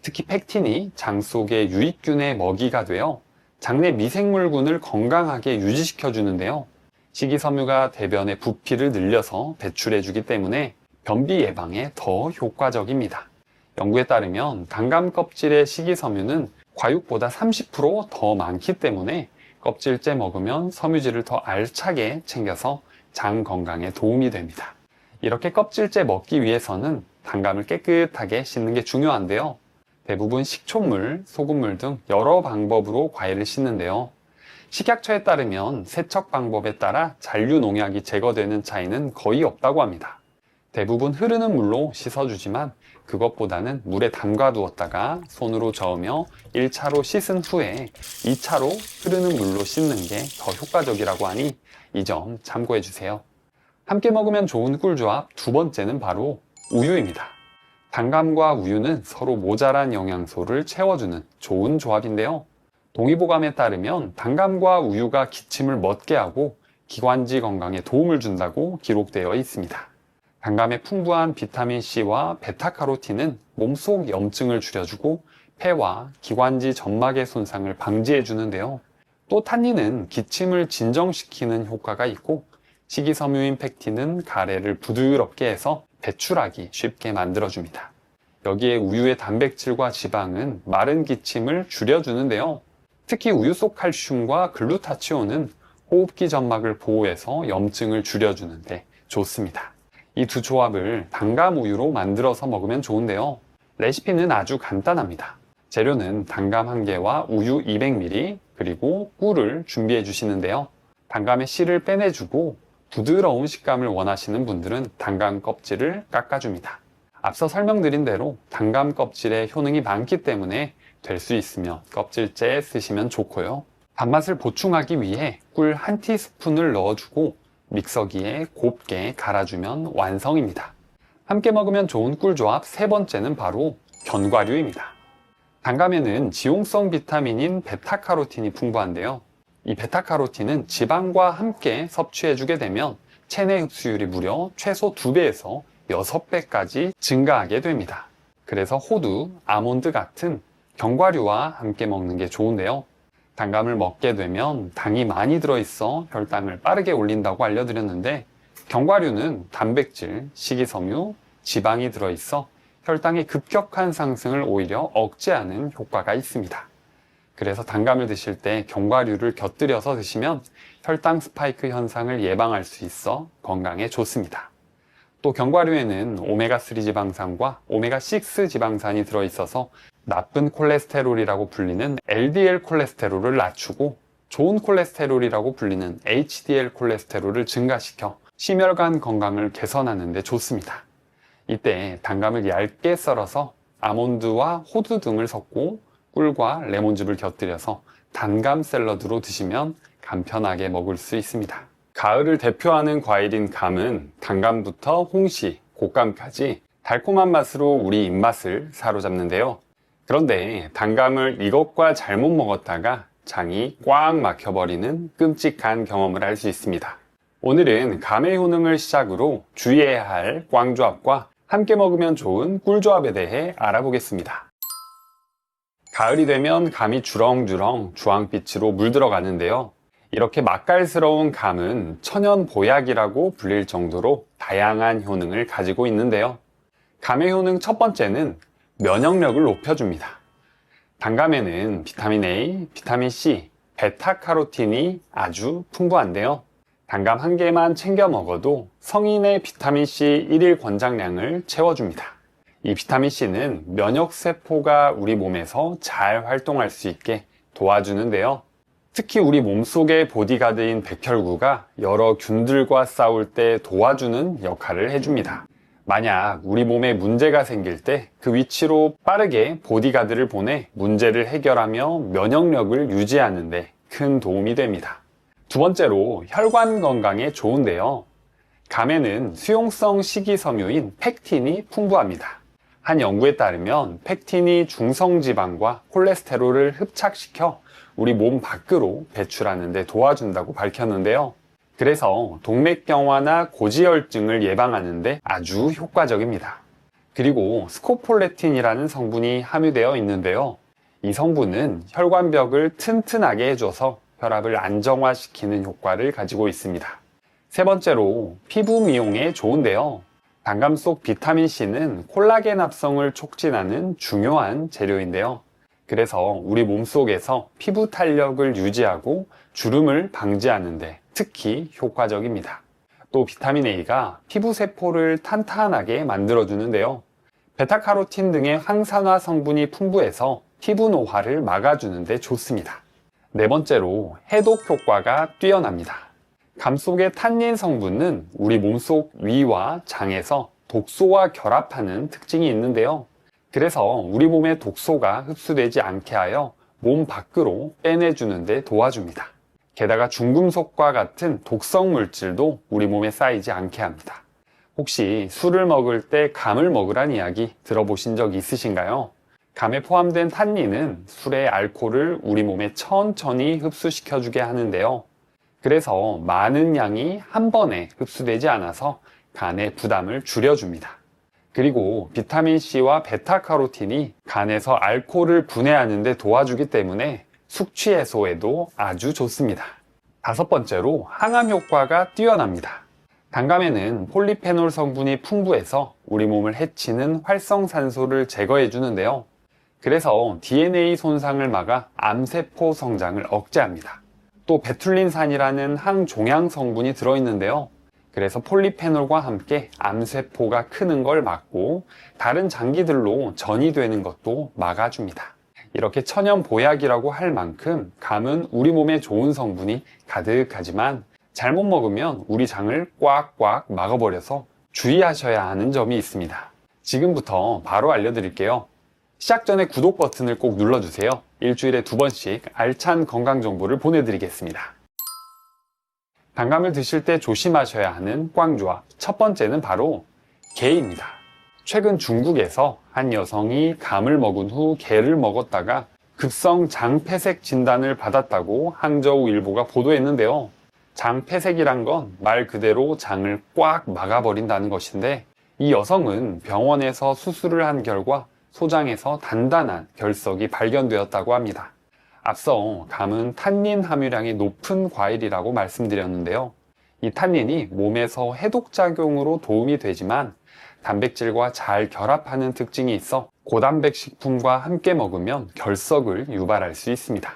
특히 팩틴이 장 속의 유익균의 먹이가 되어 장내 미생물군을 건강하게 유지시켜 주는데요. 식이섬유가 대변의 부피를 늘려서 배출해 주기 때문에 변비 예방에 더 효과적입니다. 연구에 따르면 단감 껍질의 식이섬유는 과육보다 30%더 많기 때문에 껍질째 먹으면 섬유질을 더 알차게 챙겨서 장 건강에 도움이 됩니다. 이렇게 껍질째 먹기 위해서는 단감을 깨끗하게 씻는 게 중요한데요. 대부분 식초물, 소금물 등 여러 방법으로 과일을 씻는데요. 식약처에 따르면 세척 방법에 따라 잔류 농약이 제거되는 차이는 거의 없다고 합니다. 대부분 흐르는 물로 씻어주지만 그것보다는 물에 담가 두었다가 손으로 저으며 1차로 씻은 후에 2차로 흐르는 물로 씻는 게 더 효과적이라고 하니 이 점 참고해 주세요. 함께 먹으면 좋은 꿀조합 두 번째는 바로 우유입니다. 단감과 우유는 서로 모자란 영양소를 채워주는 좋은 조합인데요. 동의보감에 따르면 단감과 우유가 기침을 멎게 하고 기관지 건강에 도움을 준다고 기록되어 있습니다. 단감의 풍부한 비타민C와 베타카로틴은 몸속 염증을 줄여주고 폐와 기관지 점막의 손상을 방지해 주는데요. 또 탄닌은 기침을 진정시키는 효과가 있고 식이섬유인 팩틴은 가래를 부드럽게 해서 배출하기 쉽게 만들어줍니다. 여기에 우유의 단백질과 지방은 마른 기침을 줄여주는데요. 특히 우유 속 칼슘과 글루타치온은 호흡기 점막을 보호해서 염증을 줄여주는데 좋습니다. 이 두 조합을 단감 우유로 만들어서 먹으면 좋은데요. 레시피는 아주 간단합니다. 재료는 단감 1개와 우유 200ml 그리고 꿀을 준비해 주시는데요. 단감의 씨를 빼내주고 부드러운 식감을 원하시는 분들은 단감 껍질을 깎아줍니다. 앞서 설명드린 대로 단감 껍질에 효능이 많기 때문에 될 수 있으면 껍질째 쓰시면 좋고요. 단맛을 보충하기 위해 꿀 1티스푼을 넣어주고 믹서기에 곱게 갈아주면 완성입니다. 함께 먹으면 좋은 꿀조합 세 번째는 바로 견과류입니다. 단감에는 지용성 비타민인 베타카로틴이 풍부한데요. 이 베타카로틴은 지방과 함께 섭취해주게 되면 체내 흡수율이 무려 최소 2배에서 6배까지 증가하게 됩니다. 그래서 호두, 아몬드 같은 견과류와 함께 먹는 게 좋은데요. 단감을 먹게 되면 당이 많이 들어있어 혈당을 빠르게 올린다고 알려드렸는데 견과류는 단백질, 식이섬유, 지방이 들어있어 혈당의 급격한 상승을 오히려 억제하는 효과가 있습니다. 그래서 단감을 드실 때 견과류를 곁들여서 드시면 혈당 스파이크 현상을 예방할 수 있어 건강에 좋습니다. 또 견과류에는 오메가3 지방산과 오메가6 지방산이 들어있어서 나쁜 콜레스테롤이라고 불리는 LDL 콜레스테롤을 낮추고 좋은 콜레스테롤이라고 불리는 HDL 콜레스테롤을 증가시켜 심혈관 건강을 개선하는 데 좋습니다. 이때 단감을 얇게 썰어서 아몬드와 호두 등을 섞고 꿀과 레몬즙을 곁들여서 단감 샐러드로 드시면 간편하게 먹을 수 있습니다. 가을을 대표하는 과일인 감은 단감부터 홍시, 곶감까지 달콤한 맛으로 우리 입맛을 사로잡는데요. 그런데 단감을 이것과 잘못 먹었다가 장이 꽉 막혀버리는 끔찍한 경험을 할 수 있습니다. 오늘은 감의 효능을 시작으로 주의해야 할 꽝조합과 함께 먹으면 좋은 꿀조합에 대해 알아보겠습니다. 가을이 되면 감이 주렁주렁 주황빛으로 물들어가는데요. 이렇게 맛깔스러운 감은 천연 보약이라고 불릴 정도로 다양한 효능을 가지고 있는데요. 감의 효능 첫 번째는 면역력을 높여줍니다. 단감에는 비타민 A, 비타민 C, 베타카로틴이 아주 풍부한데요. 단감 1개만 챙겨 먹어도 성인의 비타민C 1일 권장량을 채워줍니다. 이 비타민C는 면역세포가 우리 몸에서 잘 활동할 수 있게 도와주는데요. 특히 우리 몸속의 보디가드인 백혈구가 여러 균들과 싸울 때 도와주는 역할을 해줍니다. 만약 우리 몸에 문제가 생길 때 그 위치로 빠르게 보디가드를 보내 문제를 해결하며 면역력을 유지하는 데 큰 도움이 됩니다. 두 번째로 혈관 건강에 좋은데요. 감에는 수용성 식이섬유인 팩틴이 풍부합니다. 한 연구에 따르면 팩틴이 중성지방과 콜레스테롤을 흡착시켜 우리 몸 밖으로 배출하는 데 도와준다고 밝혔는데요. 그래서 동맥경화나 고지혈증을 예방하는 데 아주 효과적입니다. 그리고 스코폴레틴이라는 성분이 함유되어 있는데요. 이 성분은 혈관벽을 튼튼하게 해줘서 혈압을 안정화시키는 효과를 가지고 있습니다. 세 번째로 피부 미용에 좋은데요. 단감 속 비타민C는 콜라겐 합성을 촉진하는 중요한 재료인데요. 그래서 우리 몸속에서 피부 탄력을 유지하고 주름을 방지하는 데 특히 효과적입니다. 또 비타민 A가 피부 세포를 탄탄하게 만들어주는데요. 베타카로틴 등의 항산화 성분이 풍부해서 피부 노화를 막아주는 데 좋습니다. 네 번째로 해독 효과가 뛰어납니다. 감 속의 탄닌 성분은 우리 몸속 위와 장에서 독소와 결합하는 특징이 있는데요. 그래서 우리 몸의 독소가 흡수되지 않게 하여 몸 밖으로 빼내주는 데 도와줍니다. 게다가 중금속과 같은 독성 물질도 우리 몸에 쌓이지 않게 합니다. 혹시 술을 먹을 때 감을 먹으란 이야기 들어보신 적 있으신가요? 감에 포함된 탄닌은 술의 알코올을 우리 몸에 천천히 흡수시켜주게 하는데요. 그래서 많은 양이 한 번에 흡수되지 않아서 간의 부담을 줄여줍니다. 그리고 비타민C와 베타카로틴이 간에서 알코올을 분해하는 데 도와주기 때문에 숙취 해소에도 아주 좋습니다. 다섯 번째로 항암 효과가 뛰어납니다. 단감에는 폴리페놀 성분이 풍부해서 우리 몸을 해치는 활성산소를 제거해 주는데요. 그래서 DNA 손상을 막아 암세포 성장을 억제합니다. 또 베툴린산이라는 항종양 성분이 들어있는데요. 그래서 폴리페놀과 함께 암세포가 크는 걸 막고 다른 장기들로 전이되는 것도 막아줍니다. 이렇게 천연 보약이라고 할 만큼 감은 우리 몸에 좋은 성분이 가득하지만 잘못 먹으면 우리 장을 꽉꽉 막아버려서 주의하셔야 하는 점이 있습니다. 지금부터 바로 알려드릴게요. 시작 전에 구독 버튼을 꼭 눌러주세요. 일주일에 2번씩 알찬 건강 정보를 보내드리겠습니다. 단감을 드실 때 조심하셔야 하는 꽝조합. 첫 번째는 바로 게입니다. 최근 중국에서 한 여성이 감을 먹은 후 게를 먹었다가 급성 장폐색 진단을 받았다고 항저우일보가 보도했는데요. 장폐색이란 건 말 그대로 장을 꽉 막아버린다는 것인데, 이 여성은 병원에서 수술을 한 결과 소장에서 단단한 결석이 발견되었다고 합니다. 앞서 감은 탄닌 함유량이 높은 과일이라고 말씀드렸는데요. 이 탄닌이 몸에서 해독작용으로 도움이 되지만 단백질과 잘 결합하는 특징이 있어 고단백 식품과 함께 먹으면 결석을 유발할 수 있습니다.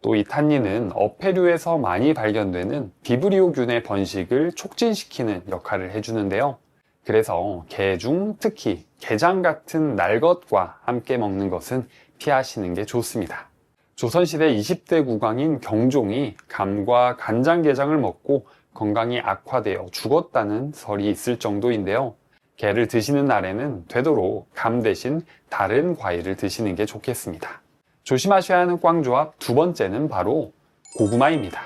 또 이 탄닌은 어패류에서 많이 발견되는 비브리오균의 번식을 촉진시키는 역할을 해주는데요. 그래서 게 중 특히 게장 같은 날 것과 함께 먹는 것은 피하시는 게 좋습니다. 조선시대 20대 국왕인 경종이 감과 간장게장을 먹고 건강이 악화되어 죽었다는 설이 있을 정도인데요. 게를 드시는 날에는 되도록 감 대신 다른 과일을 드시는 게 좋겠습니다. 조심하셔야 하는 꽝조합 두 번째는 바로 고구마입니다.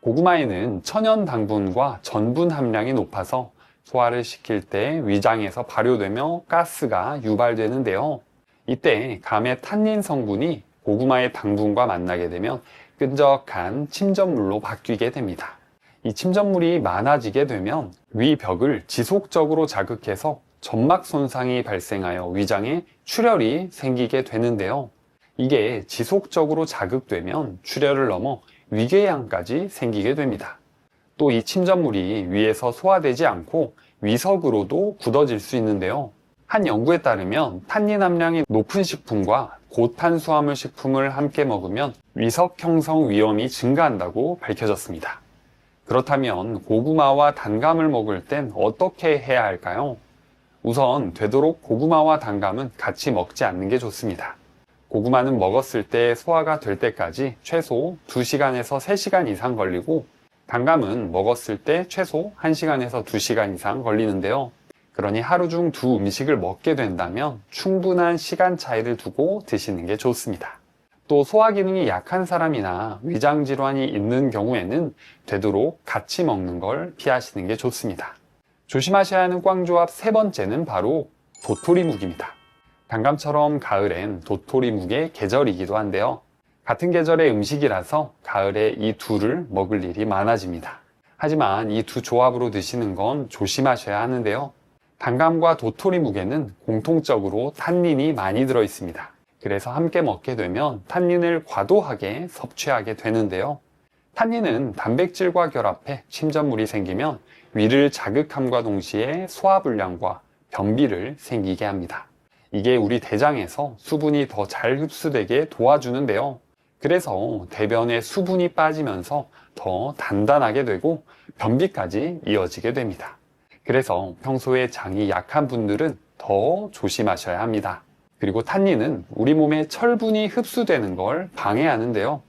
고구마에는 천연 당분과 전분 함량이 높아서 소화를 시킬 때 위장에서 발효되며 가스가 유발되는데요. 이때 감의 탄닌 성분이 고구마의 당분과 만나게 되면 끈적한 침전물로 바뀌게 됩니다. 이 침전물이 많아지게 되면 위벽을 지속적으로 자극해서 점막 손상이 발생하여 위장에 출혈이 생기게 되는데요. 이게 지속적으로 자극되면 출혈을 넘어 위궤양까지 생기게 됩니다. 또 이 침전물이 위에서 소화되지 않고 위석으로도 굳어질 수 있는데요. 한 연구에 따르면 탄닌 함량이 높은 식품과 고탄수화물 식품을 함께 먹으면 위석 형성 위험이 증가한다고 밝혀졌습니다. 그렇다면 고구마와 단감을 먹을 땐 어떻게 해야 할까요? 우선 되도록 고구마와 단감은 같이 먹지 않는 게 좋습니다. 고구마는 먹었을 때 소화가 될 때까지 최소 2시간에서 3시간 이상 걸리고, 단감은 먹었을 때 최소 1시간에서 2시간 이상 걸리는데요. 그러니 하루 중 두 음식을 먹게 된다면 충분한 시간 차이를 두고 드시는 게 좋습니다. 또 소화 기능이 약한 사람이나 위장 질환이 있는 경우에는 되도록 같이 먹는 걸 피하시는 게 좋습니다. 조심하셔야 하는 꽝조합 세 번째는 바로 도토리묵입니다. 단감처럼 가을엔 도토리묵의 계절이기도 한데요. 같은 계절의 음식이라서 가을에 이 둘을 먹을 일이 많아집니다. 하지만 이 두 조합으로 드시는 건 조심하셔야 하는데요. 단감과 도토리묵에는 공통적으로 탄닌이 많이 들어 있습니다. 그래서 함께 먹게 되면 탄닌을 과도하게 섭취하게 되는데요. 탄닌은 단백질과 결합해 침전물이 생기면 위를 자극함과 동시에 소화불량과 변비를 생기게 합니다. 이게 우리 대장에서 수분이 더 잘 흡수되게 도와주는데요. 그래서 대변에 수분이 빠지면서 더 단단하게 되고 변비까지 이어지게 됩니다. 그래서 평소에 장이 약한 분들은 더 조심하셔야 합니다. 그리고 탄닌은 우리 몸에 철분이 흡수되는 걸 방해하는데요.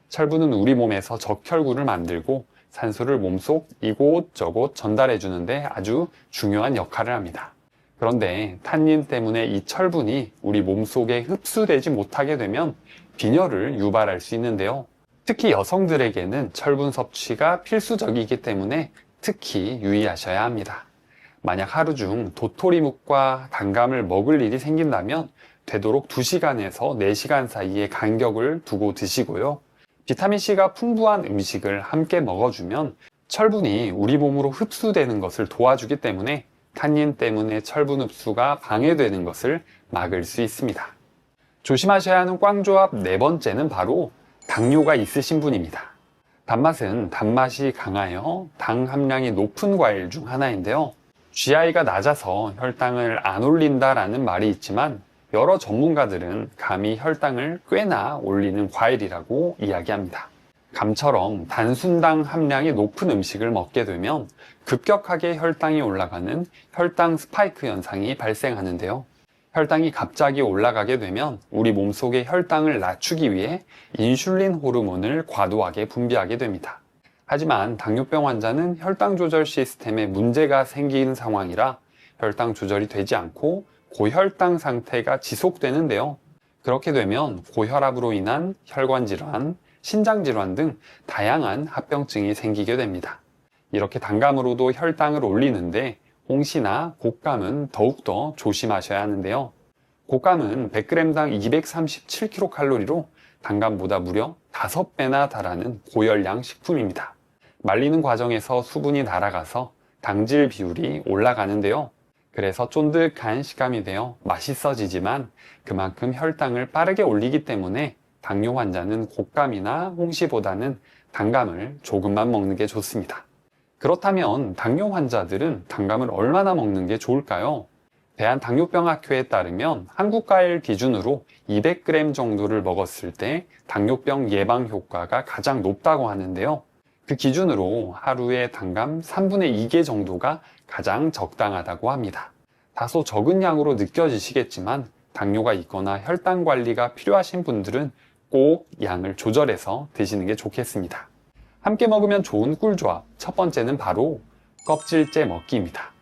철분은 우리 몸에서 적혈구를 만들고 산소를 몸속 이곳저곳 전달해 주는데 아주 중요한 역할을 합니다. 그런데 탄닌 때문에 이 철분이 우리 몸속에 흡수되지 못하게 되면 빈혈을 유발할 수 있는데요. 특히 여성들에게는 철분 섭취가 필수적이기 때문에 특히 유의하셔야 합니다. 만약 하루 중 도토리묵과 단감을 먹을 일이 생긴다면 되도록 2시간에서 4시간 사이의 간격을 두고 드시고요. 비타민C가 풍부한 음식을 함께 먹어주면 철분이 우리 몸으로 흡수되는 것을 도와주기 때문에 탄닌 때문에 철분 흡수가 방해되는 것을 막을 수 있습니다. 조심하셔야 하는 꽝조합 4번째는 바로 당뇨가 있으신 분입니다. 단맛은 단맛이 강하여 당 함량이 높은 과일 중 하나인데요. GI가 낮아서 혈당을 안 올린다라는 말이 있지만 여러 전문가들은 감히 혈당을 꽤나 올리는 과일이라고 이야기합니다. 감처럼 단순당 함량이 높은 음식을 먹게 되면 급격하게 혈당이 올라가는 혈당 스파이크 현상이 발생하는데요. 혈당이 갑자기 올라가게 되면 우리 몸속의 혈당을 낮추기 위해 인슐린 호르몬을 과도하게 분비하게 됩니다. 하지만 당뇨병 환자는 혈당 조절 시스템에 문제가 생긴 상황이라 혈당 조절이 되지 않고 고혈당 상태가 지속되는데요. 그렇게 되면 고혈압으로 인한 혈관 질환, 신장 질환 등 다양한 합병증이 생기게 됩니다. 이렇게 단감으로도 혈당을 올리는데 홍시나 곶감은 더욱더 조심하셔야 하는데요. 곶감은 100g당 237kcal로 단감보다 무려 5배나 달하는 고열량 식품입니다. 말리는 과정에서 수분이 날아가서 당질 비율이 올라가는데요. 그래서 쫀득한 식감이 되어 맛있어지지만 그만큼 혈당을 빠르게 올리기 때문에 당뇨 환자는 곶감이나 홍시보다는 단감을 조금만 먹는 게 좋습니다. 그렇다면 당뇨 환자들은 단감을 얼마나 먹는 게 좋을까요? 대한당뇨병학회에 따르면 한국 과일 기준으로 200g 정도를 먹었을 때 당뇨병 예방 효과가 가장 높다고 하는데요. 그 기준으로 하루에 단감 3분의 2개 정도가 가장 적당하다고 합니다. 다소 적은 양으로 느껴지시겠지만 당뇨가 있거나 혈당 관리가 필요하신 분들은 꼭 양을 조절해서 드시는 게 좋겠습니다. 함께 먹으면 좋은 꿀조합 첫 번째는 바로 껍질째 먹기입니다.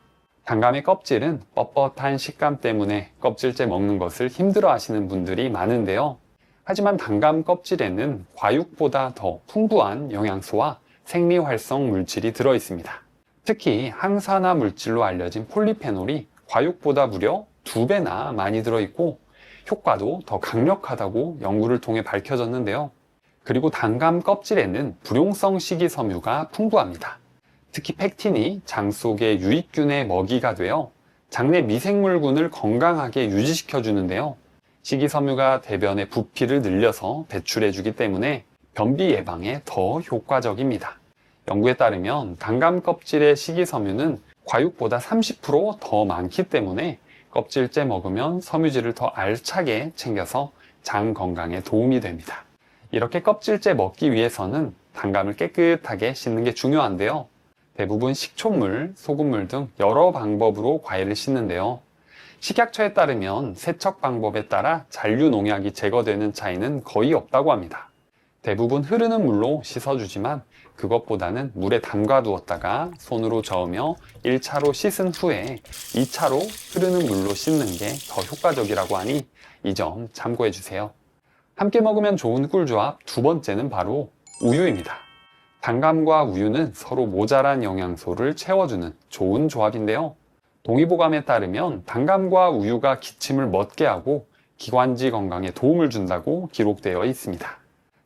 단감의 껍질은 뻣뻣한 식감 때문에 껍질째 먹는 것을 힘들어 하시는 분들이 많은데요. 하지만 단감 껍질에는 과육보다 더 풍부한 영양소와 생리활성 물질이 들어 있습니다. 특히 항산화 물질로 알려진 폴리페놀이 과육보다 무려 2배나 많이 들어있고 효과도 더 강력하다고 연구를 통해 밝혀졌는데요. 그리고 단감 껍질에는 불용성 식이섬유가 풍부합니다. 특히 팩틴이 장 속의 유익균의 먹이가 되어 장내 미생물군을 건강하게 유지시켜 주는데요. 식이섬유가 대변의 부피를 늘려서 배출해주기 때문에 변비 예방에 더 효과적입니다. 연구에 따르면 단감 껍질의 식이섬유는 과육보다 30%더 많기 때문에 껍질째 먹으면 섬유질을 더 알차게 챙겨서 장 건강에 도움이 됩니다. 이렇게 껍질째 먹기 위해서는 단감을 깨끗하게 씻는 게 중요한데요. 대부분 식초물, 소금물 등 여러 방법으로 과일을 씻는데요. 식약처에 따르면 세척 방법에 따라 잔류 농약이 제거되는 차이는 거의 없다고 합니다. 대부분 흐르는 물로 씻어주지만 그것보다는 물에 담가 두었다가 손으로 저으며 1차로 씻은 후에 2차로 흐르는 물로 씻는 게 더 효과적이라고 하니 이 점 참고해 주세요. 함께 먹으면 좋은 꿀조합 두 번째는 바로 우유입니다. 단감과 우유는 서로 모자란 영양소를 채워주는 좋은 조합인데요. 동의보감에 따르면 단감과 우유가 기침을 멎게 하고 기관지 건강에 도움을 준다고 기록되어 있습니다.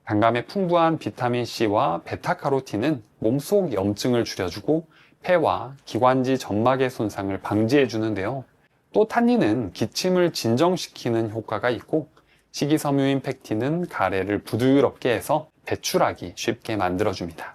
단감의 풍부한 비타민C와 베타카로틴은 몸속 염증을 줄여주고 폐와 기관지 점막의 손상을 방지해 주는데요. 또 탄닌은 기침을 진정시키는 효과가 있고 식이섬유인 팩틴은 가래를 부드럽게 해서 배출하기 쉽게 만들어줍니다.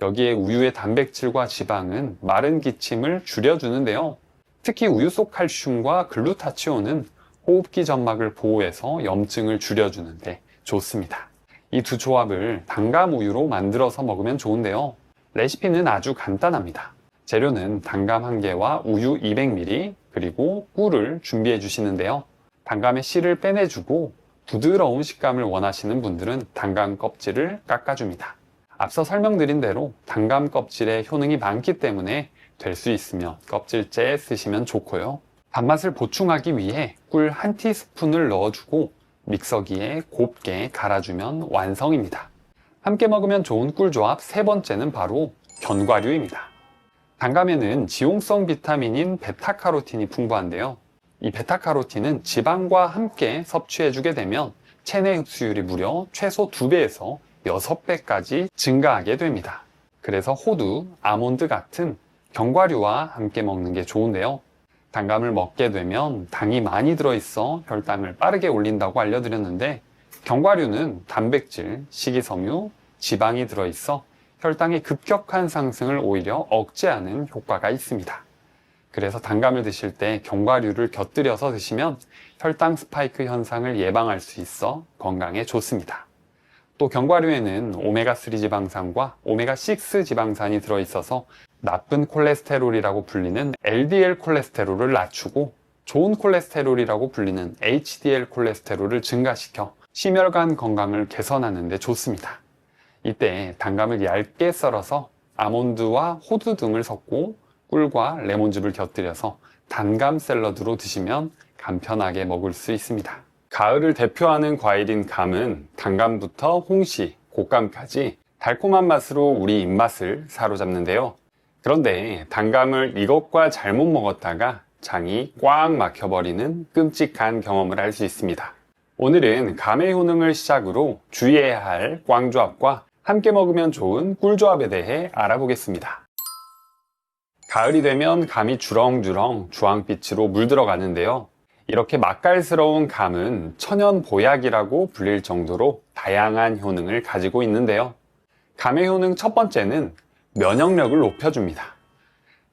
여기에 우유의 단백질과 지방은 마른 기침을 줄여주는데요. 특히 우유 속 칼슘과 글루타치온은 호흡기 점막을 보호해서 염증을 줄여주는데 좋습니다. 이 두 조합을 단감 우유로 만들어서 먹으면 좋은데요. 레시피는 아주 간단합니다. 재료는 단감 1개와 우유 200ml 그리고 꿀을 준비해 주시는데요. 단감의 씨를 빼내주고 부드러운 식감을 원하시는 분들은 단감 껍질을 깎아줍니다. 앞서 설명드린 대로 단감 껍질에 효능이 많기 때문에 될 수 있으면 껍질째 쓰시면 좋고요. 단맛을 보충하기 위해 꿀 1티스푼을 넣어주고 믹서기에 곱게 갈아주면 완성입니다. 함께 먹으면 좋은 꿀조합 세 번째는 바로 견과류입니다. 단감에는 지용성 비타민인 베타카로틴이 풍부한데요. 이 베타카로틴은 지방과 함께 섭취해주게 되면 체내 흡수율이 무려 최소 2배에서 6배까지 증가하게 됩니다. 그래서 호두, 아몬드 같은 견과류와 함께 먹는 게 좋은데요. 단감을 먹게 되면 당이 많이 들어있어 혈당을 빠르게 올린다고 알려드렸는데, 견과류는 단백질, 식이섬유, 지방이 들어있어 혈당의 급격한 상승을 오히려 억제하는 효과가 있습니다. 그래서 단감을 드실 때 견과류를 곁들여서 드시면 혈당 스파이크 현상을 예방할 수 있어 건강에 좋습니다. 또 견과류에는 오메가3 지방산과 오메가6 지방산이 들어있어서 나쁜 콜레스테롤이라고 불리는 LDL 콜레스테롤을 낮추고 좋은 콜레스테롤이라고 불리는 HDL 콜레스테롤을 증가시켜 심혈관 건강을 개선하는 데 좋습니다. 이때 단감을 얇게 썰어서 아몬드와 호두 등을 섞고 꿀과 레몬즙을 곁들여서 단감 샐러드로 드시면 간편하게 먹을 수 있습니다. 가을을 대표하는 과일인 감은 단감부터 홍시, 곶감까지 달콤한 맛으로 우리 입맛을 사로잡는데요. 그런데 단감을 이것과 잘못 먹었다가 장이 꽉 막혀버리는 끔찍한 경험을 할 수 있습니다. 오늘은 감의 효능을 시작으로 주의해야 할 꽝조합과 함께 먹으면 좋은 꿀조합에 대해 알아보겠습니다. 가을이 되면 감이 주렁주렁 주황빛으로 물들어가는데요. 이렇게 맛깔스러운 감은 천연 보약이라고 불릴 정도로 다양한 효능을 가지고 있는데요. 감의 효능 첫 번째는 면역력을 높여줍니다.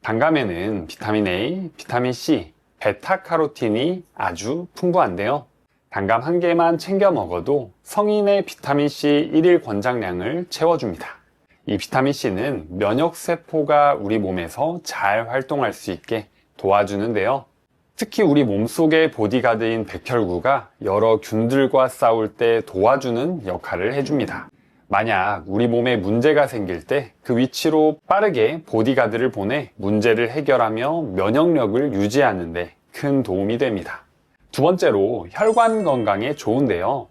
단감에는 비타민 A, 비타민 C, 베타카로틴이 아주 풍부한데요. 단감 한 개만 챙겨 먹어도 성인의 비타민C 1일 권장량을 채워줍니다. 이 비타민C는 면역세포가 우리 몸에서 잘 활동할 수 있게 도와주는데요. 특히 우리 몸속의 보디가드인 백혈구가 여러 균들과 싸울 때 도와주는 역할을 해줍니다. 만약 우리 몸에 문제가 생길 때 그 위치로 빠르게 보디가드를 보내 문제를 해결하며 면역력을 유지하는 데 큰 도움이 됩니다. 두 번째로 혈관 건강에 좋은데요.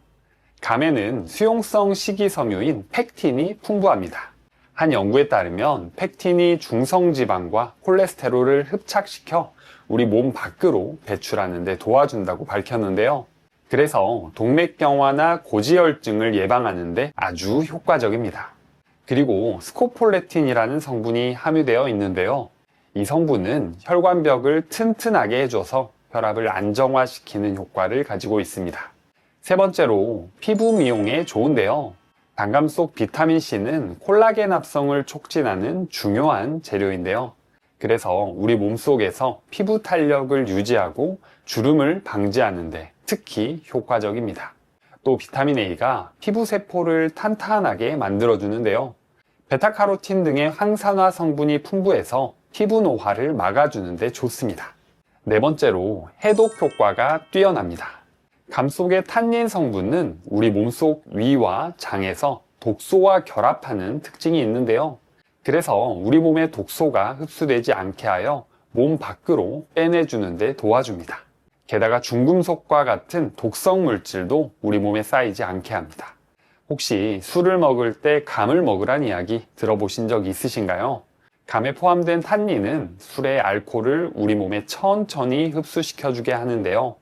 감에는 수용성 식이섬유인 펙틴이 풍부합니다. 한 연구에 따르면 펙틴이 중성지방과 콜레스테롤을 흡착시켜 우리 몸 밖으로 배출하는 데 도와준다고 밝혔는데요. 그래서 동맥경화나 고지혈증을 예방하는 데 아주 효과적입니다. 그리고 스코폴레틴이라는 성분이 함유되어 있는데요. 이 성분은 혈관벽을 튼튼하게 해줘서 혈압을 안정화시키는 효과를 가지고 있습니다. 세 번째로 피부 미용에 좋은데요. 단감 속 비타민C는 콜라겐 합성을 촉진하는 중요한 재료인데요. 그래서 우리 몸속에서 피부 탄력을 유지하고 주름을 방지하는 데 특히 효과적입니다. 또 비타민 A가 피부 세포를 탄탄하게 만들어주는데요. 베타카로틴 등의 항산화 성분이 풍부해서 피부 노화를 막아주는 데 좋습니다. 네 번째로 해독 효과가 뛰어납니다. 감 속의 탄닌 성분은 우리 몸속 위와 장에서 독소와 결합하는 특징이 있는데요. 그래서 우리 몸의 독소가 흡수되지 않게 하여 몸 밖으로 빼내주는 데 도와줍니다. 게다가 중금속과 같은 독성 물질도 우리 몸에 쌓이지 않게 합니다. 혹시 술을 먹을 때 감을 먹으란 이야기 들어보신 적 있으신가요? 감에 포함된 탄닌은 술의 알코올을 우리 몸에 천천히 흡수시켜주게 하는데요.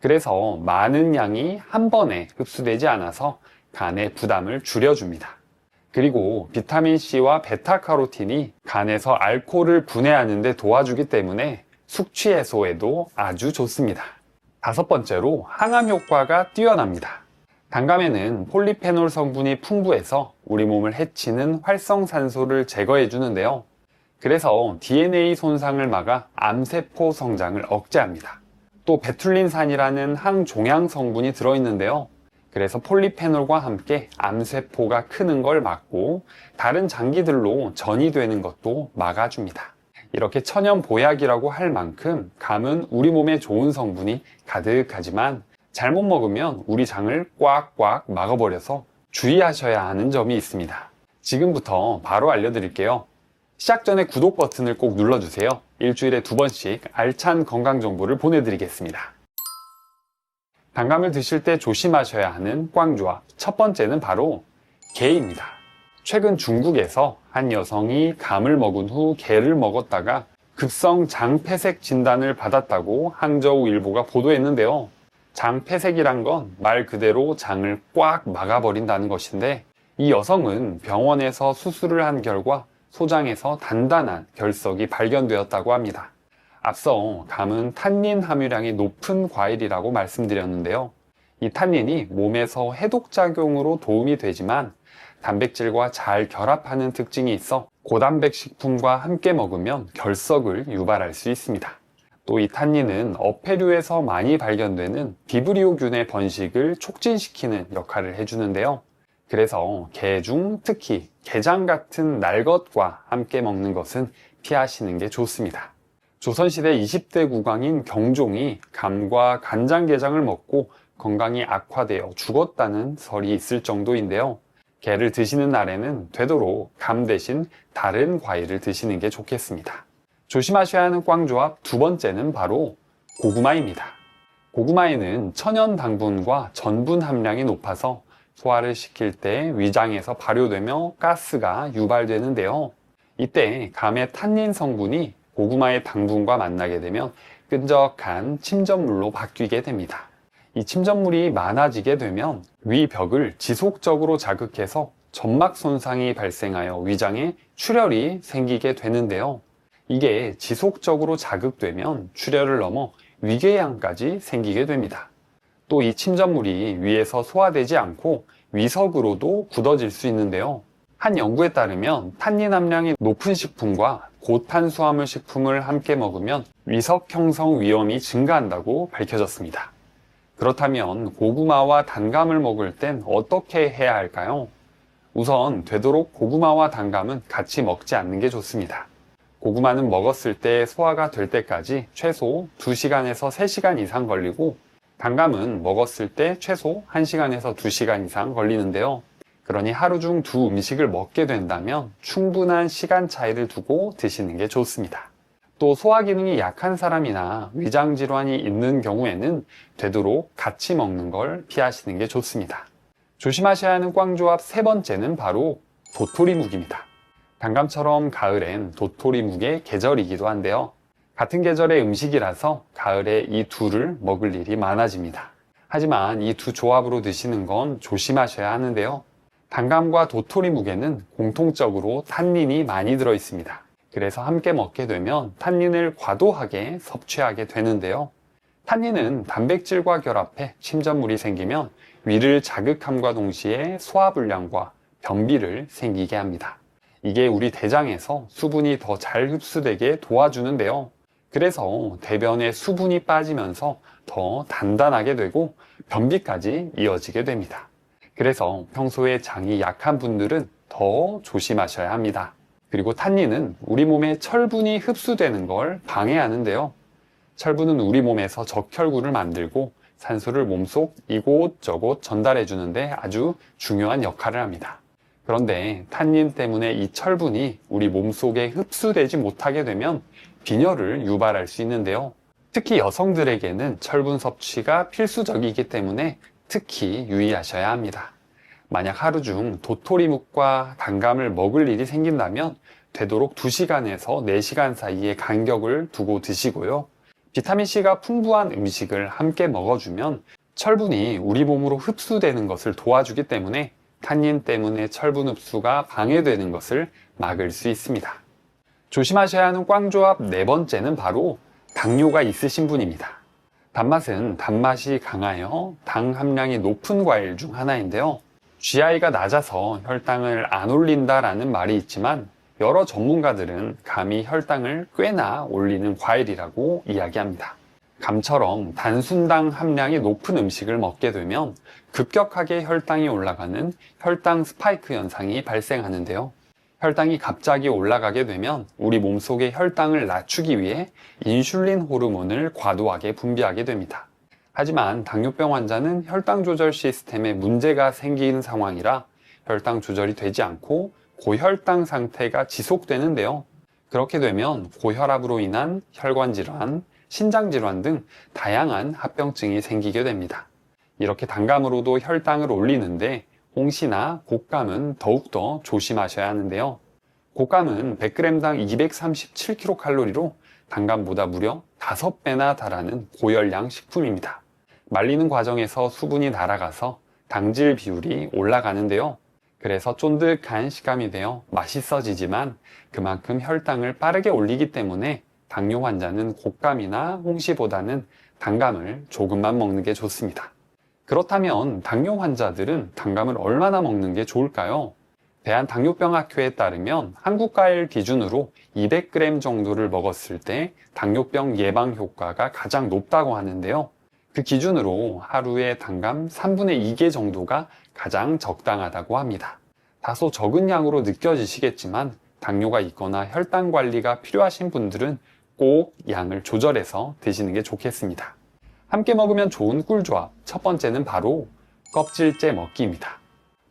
그래서 많은 양이 한 번에 흡수되지 않아서 간의 부담을 줄여줍니다. 그리고 비타민C와 베타카로틴이 간에서 알코올을 분해하는 데 도와주기 때문에 숙취 해소에도 아주 좋습니다. 다섯 번째로 항암 효과가 뛰어납니다. 단감에는 폴리페놀 성분이 풍부해서 우리 몸을 해치는 활성산소를 제거해 주는데요. 그래서 DNA 손상을 막아 암세포 성장을 억제합니다. 또 베툴린산이라는 항종양 성분이 들어있는데요. 그래서 폴리페놀과 함께 암세포가 크는 걸 막고 다른 장기들로 전이되는 것도 막아줍니다. 이렇게 천연 보약이라고 할 만큼 감은 우리 몸에 좋은 성분이 가득하지만 잘못 먹으면 우리 장을 꽉꽉 막아버려서 주의하셔야 하는 점이 있습니다. 지금부터 바로 알려드릴게요. 시작 전에 구독 버튼을 꼭 눌러주세요. 일주일에 2번씩 알찬 건강 정보를 보내드리겠습니다. 단감을 드실 때 조심하셔야 하는 꽝조합. 첫 번째는 바로 게입니다. 최근 중국에서 한 여성이 감을 먹은 후 게를 먹었다가 급성 장폐색 진단을 받았다고 항저우일보가 보도했는데요. 장폐색이란 건 말 그대로 장을 꽉 막아버린다는 것인데, 이 여성은 병원에서 수술을 한 결과 소장에서 단단한 결석이 발견되었다고 합니다. 앞서 감은 탄닌 함유량이 높은 과일이라고 말씀드렸는데요. 이 탄닌이 몸에서 해독작용으로 도움이 되지만 단백질과 잘 결합하는 특징이 있어 고단백 식품과 함께 먹으면 결석을 유발할 수 있습니다. 또 이 탄닌은 어패류에서 많이 발견되는 비브리오균의 번식을 촉진시키는 역할을 해주는데요. 그래서 게 중 특히 게장 같은 날 것과 함께 먹는 것은 피하시는 게 좋습니다. 조선시대 20대 국왕인 경종이 감과 간장게장을 먹고 건강이 악화되어 죽었다는 설이 있을 정도인데요. 게를 드시는 날에는 되도록 감 대신 다른 과일을 드시는 게 좋겠습니다. 조심하셔야 하는 꽝조합 두 번째는 바로 고구마입니다. 고구마에는 천연 당분과 전분 함량이 높아서 소화를 시킬 때 위장에서 발효되며 가스가 유발되는데요. 이때 감의 탄닌 성분이 고구마의 당분과 만나게 되면 끈적한 침전물로 바뀌게 됩니다. 이 침전물이 많아지게 되면 위벽을 지속적으로 자극해서 점막 손상이 발생하여 위장에 출혈이 생기게 되는데요. 이게 지속적으로 자극되면 출혈을 넘어 위궤양까지 생기게 됩니다. 또 이 침전물이 위에서 소화되지 않고 위석으로도 굳어질 수 있는데요. 한 연구에 따르면 탄닌 함량이 높은 식품과 고탄수화물 식품을 함께 먹으면 위석 형성 위험이 증가한다고 밝혀졌습니다. 그렇다면 고구마와 단감을 먹을 땐 어떻게 해야 할까요? 우선 되도록 고구마와 단감은 같이 먹지 않는 게 좋습니다. 고구마는 먹었을 때 소화가 될 때까지 최소 2시간에서 3시간 이상 걸리고, 단감은 먹었을 때 최소 1시간에서 2시간 이상 걸리는데요. 그러니 하루 중 두 음식을 먹게 된다면 충분한 시간 차이를 두고 드시는 게 좋습니다. 또 소화 기능이 약한 사람이나 위장 질환이 있는 경우에는 되도록 같이 먹는 걸 피하시는 게 좋습니다. 조심하셔야 하는 꽝조합 세 번째는 바로 도토리묵입니다. 단감처럼 가을엔 도토리묵의 계절이기도 한데요. 같은 계절의 음식이라서 가을에 이 둘을 먹을 일이 많아집니다. 하지만 이 두 조합으로 드시는 건 조심하셔야 하는데요. 단감과 도토리묵에는 공통적으로 탄닌이 많이 들어 있습니다. 그래서 함께 먹게 되면 탄닌을 과도하게 섭취하게 되는데요. 탄닌은 단백질과 결합해 침전물이 생기면 위를 자극함과 동시에 소화불량과 변비를 생기게 합니다. 이게 우리 대장에서 수분이 더 잘 흡수되게 도와주는데요. 그래서 대변에 수분이 빠지면서 더 단단하게 되고 변비까지 이어지게 됩니다. 그래서 평소에 장이 약한 분들은 더 조심하셔야 합니다. 그리고 탄닌은 우리 몸에 철분이 흡수되는 걸 방해하는데요. 철분은 우리 몸에서 적혈구를 만들고 산소를 몸속 이곳저곳 전달해 주는데 아주 중요한 역할을 합니다. 그런데 탄닌 때문에 이 철분이 우리 몸속에 흡수되지 못하게 되면 빈혈을 유발할 수 있는데요. 특히 여성들에게는 철분 섭취가 필수적이기 때문에 특히 유의하셔야 합니다. 만약 하루 중 도토리묵과 단감을 먹을 일이 생긴다면 되도록 2시간에서 4시간 사이에 간격을 두고 드시고요. 비타민C가 풍부한 음식을 함께 먹어주면 철분이 우리 몸으로 흡수되는 것을 도와주기 때문에 탄닌 때문에 철분 흡수가 방해되는 것을 막을 수 있습니다. 조심하셔야 하는 꽝조합 네 번째는 바로 당뇨가 있으신 분입니다. 단맛은 단맛이 강하여 당 함량이 높은 과일 중 하나인데요. GI가 낮아서 혈당을 안 올린다라는 말이 있지만 여러 전문가들은 감이 혈당을 꽤나 올리는 과일이라고 이야기합니다. 감처럼 단순당 함량이 높은 음식을 먹게 되면 급격하게 혈당이 올라가는 혈당 스파이크 현상이 발생하는데요. 혈당이 갑자기 올라가게 되면 우리 몸속의 혈당을 낮추기 위해 인슐린 호르몬을 과도하게 분비하게 됩니다. 하지만 당뇨병 환자는 혈당 조절 시스템에 문제가 생긴 상황이라 혈당 조절이 되지 않고 고혈당 상태가 지속되는데요. 그렇게 되면 고혈압으로 인한 혈관 질환, 신장 질환 등 다양한 합병증이 생기게 됩니다. 이렇게 단감으로도 혈당을 올리는데 홍시나 곶감은 더욱더 조심하셔야 하는데요. 곶감은 100g당 237kcal로 단감보다 무려 5배나 달하는 고열량 식품입니다. 말리는 과정에서 수분이 날아가서 당질 비율이 올라가는데요. 그래서 쫀득한 식감이 되어 맛있어지지만 그만큼 혈당을 빠르게 올리기 때문에 당뇨 환자는 곶감이나 홍시보다는 단감을 조금만 먹는 게 좋습니다. 그렇다면 당뇨 환자들은 단감을 얼마나 먹는 게 좋을까요? 대한당뇨병학회에 따르면 한국과일 기준으로 200g 정도를 먹었을 때 당뇨병 예방 효과가 가장 높다고 하는데요. 그 기준으로 하루에 단감 3분의 2개 정도가 가장 적당하다고 합니다. 다소 적은 양으로 느껴지시겠지만 당뇨가 있거나 혈당 관리가 필요하신 분들은 꼭 양을 조절해서 드시는 게 좋겠습니다. 함께 먹으면 좋은 꿀조합, 첫 번째는 바로 껍질째 먹기입니다.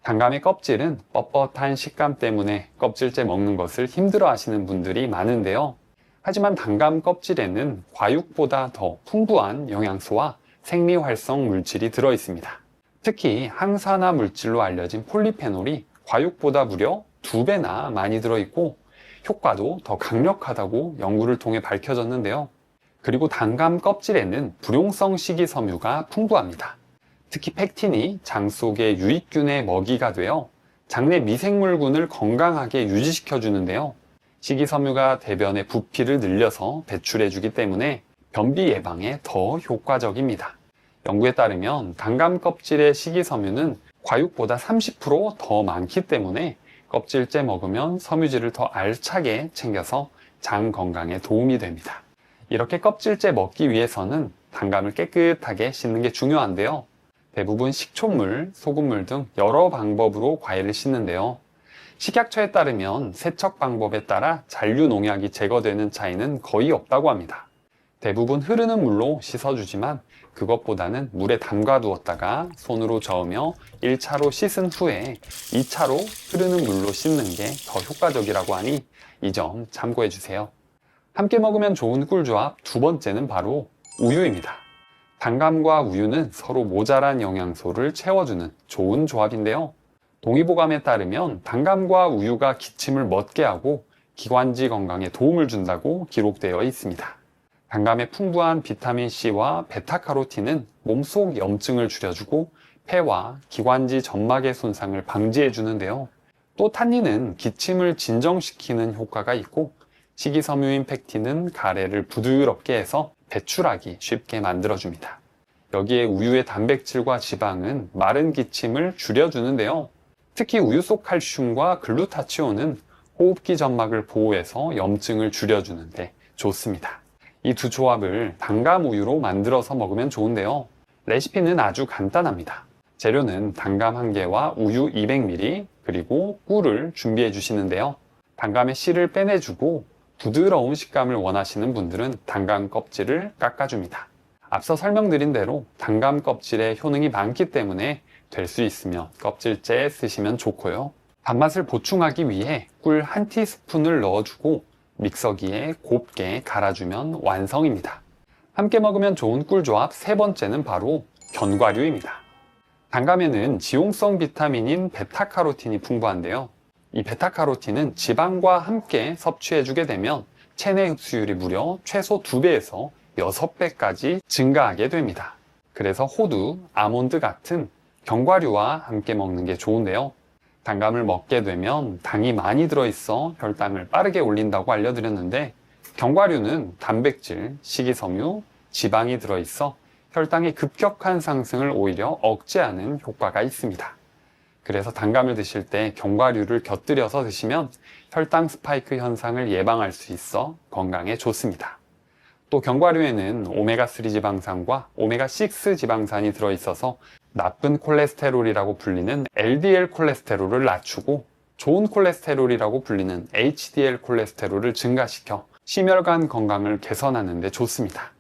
단감의 껍질은 뻣뻣한 식감 때문에 껍질째 먹는 것을 힘들어 하시는 분들이 많은데요. 하지만 단감 껍질에는 과육보다 더 풍부한 영양소와 생리활성 물질이 들어 있습니다. 특히 항산화 물질로 알려진 폴리페놀이 과육보다 무려 2배나 많이 들어있고 효과도 더 강력하다고 연구를 통해 밝혀졌는데요. 그리고 단감 껍질에는 불용성 식이섬유가 풍부합니다. 특히 팩틴이 장 속의 유익균의 먹이가 되어 장내 미생물군을 건강하게 유지시켜 주는데요. 식이섬유가 대변의 부피를 늘려서 배출해주기 때문에 변비 예방에 더 효과적입니다. 연구에 따르면 단감 껍질의 식이섬유는 과육보다 30% 더 많기 때문에 껍질째 먹으면 섬유질을 더 알차게 챙겨서 장 건강에 도움이 됩니다. 이렇게 껍질째 먹기 위해서는 단감을 깨끗하게 씻는 게 중요한데요. 대부분 식초물, 소금물 등 여러 방법으로 과일을 씻는데요. 식약처에 따르면 세척 방법에 따라 잔류 농약이 제거되는 차이는 거의 없다고 합니다. 대부분 흐르는 물로 씻어주지만 그것보다는 물에 담가 두었다가 손으로 저으며 1차로 씻은 후에 2차로 흐르는 물로 씻는 게 더 효과적이라고 하니 이 점 참고해 주세요. 함께 먹으면 좋은 꿀조합 두 번째는 바로 우유입니다. 단감과 우유는 서로 모자란 영양소를 채워주는 좋은 조합인데요. 동의보감에 따르면 단감과 우유가 기침을 멎게 하고 기관지 건강에 도움을 준다고 기록되어 있습니다. 단감의 풍부한 비타민C와 베타카로틴은 몸속 염증을 줄여주고 폐와 기관지 점막의 손상을 방지해 주는데요. 또 탄닌은 기침을 진정시키는 효과가 있고 식이섬유인 팩틴은 가래를 부드럽게 해서 배출하기 쉽게 만들어줍니다. 여기에 우유의 단백질과 지방은 마른 기침을 줄여주는데요. 특히 우유 속 칼슘과 글루타치온은 호흡기 점막을 보호해서 염증을 줄여주는데 좋습니다. 이 두 조합을 단감 우유로 만들어서 먹으면 좋은데요. 레시피는 아주 간단합니다. 재료는 단감 1개와 우유 200ml 그리고 꿀을 준비해 주시는데요. 단감의 씨를 빼내주고 부드러운 식감을 원하시는 분들은 단감 껍질을 깎아줍니다. 앞서 설명드린 대로 단감 껍질에 효능이 많기 때문에 될 수 있으면 껍질째 쓰시면 좋고요. 단맛을 보충하기 위해 꿀 1티스푼을 넣어주고 믹서기에 곱게 갈아주면 완성입니다. 함께 먹으면 좋은 꿀조합 세 번째는 바로 견과류입니다. 단감에는 지용성 비타민인 베타카로틴이 풍부한데요. 이 베타카로틴은 지방과 함께 섭취해주게 되면 체내 흡수율이 무려 최소 2배에서 6배까지 증가하게 됩니다. 그래서 호두, 아몬드 같은 견과류와 함께 먹는 게 좋은데요. 단감을 먹게 되면 당이 많이 들어있어 혈당을 빠르게 올린다고 알려드렸는데 견과류는 단백질, 식이섬유, 지방이 들어있어 혈당의 급격한 상승을 오히려 억제하는 효과가 있습니다. 그래서 단감을 드실 때 견과류를 곁들여서 드시면 혈당 스파이크 현상을 예방할 수 있어 건강에 좋습니다. 또 견과류에는 오메가3 지방산과 오메가6 지방산이 들어있어서 나쁜 콜레스테롤이라고 불리는 LDL 콜레스테롤을 낮추고 좋은 콜레스테롤이라고 불리는 HDL 콜레스테롤을 증가시켜 심혈관 건강을 개선하는 데 좋습니다.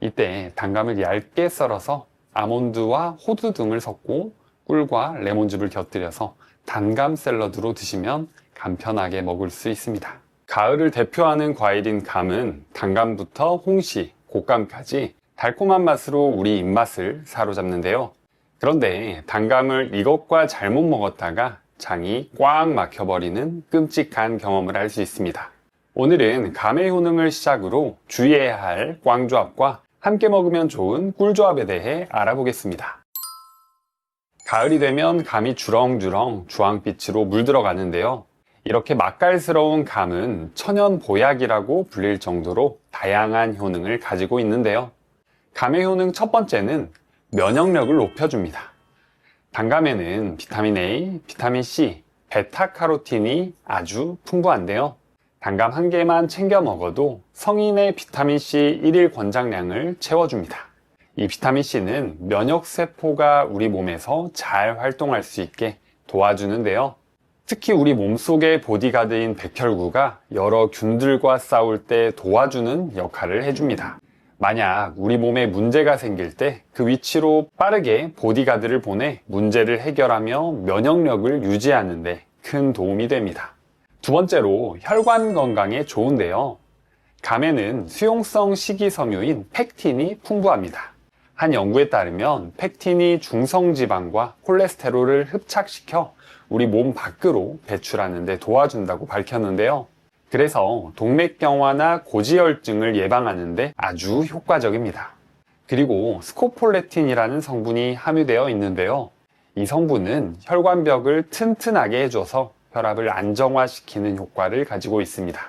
이때 단감을 얇게 썰어서 아몬드와 호두 등을 섞고 꿀과 레몬즙을 곁들여서 단감 샐러드로 드시면 간편하게 먹을 수 있습니다. 가을을 대표하는 과일인 감은 단감부터 홍시, 곶감까지 달콤한 맛으로 우리 입맛을 사로잡는데요. 그런데 단감을 이것과 잘못 먹었다가 장이 꽉 막혀버리는 끔찍한 경험을 할 수 있습니다. 오늘은 감의 효능을 시작으로 주의해야 할 꽝조합과 함께 먹으면 좋은 꿀조합에 대해 알아보겠습니다. 가을이 되면 감이 주렁주렁 주황빛으로 물들어가는데요. 이렇게 맛깔스러운 감은 천연 보약이라고 불릴 정도로 다양한 효능을 가지고 있는데요. 감의 효능 첫 번째는 면역력을 높여줍니다. 단감에는 비타민 A, 비타민 C, 베타카로틴이 아주 풍부한데요. 단감 한 개만 챙겨 먹어도 성인의 비타민C 1일 권장량을 채워줍니다. 이 비타민C는 면역세포가 우리 몸에서 잘 활동할 수 있게 도와주는데요. 특히 우리 몸속의 보디가드인 백혈구가 여러 균들과 싸울 때 도와주는 역할을 해줍니다. 만약 우리 몸에 문제가 생길 때 그 위치로 빠르게 보디가드를 보내 문제를 해결하며 면역력을 유지하는 데 큰 도움이 됩니다. 두 번째로 혈관 건강에 좋은데요. 감에는 수용성 식이섬유인 펙틴이 풍부합니다. 한 연구에 따르면 펙틴이 중성지방과 콜레스테롤을 흡착시켜 우리 몸 밖으로 배출하는 데 도와준다고 밝혔는데요. 그래서 동맥경화나 고지혈증을 예방하는 데 아주 효과적입니다. 그리고 스코폴레틴이라는 성분이 함유되어 있는데요. 이 성분은 혈관벽을 튼튼하게 해줘서 혈압을 안정화시키는 효과를 가지고 있습니다.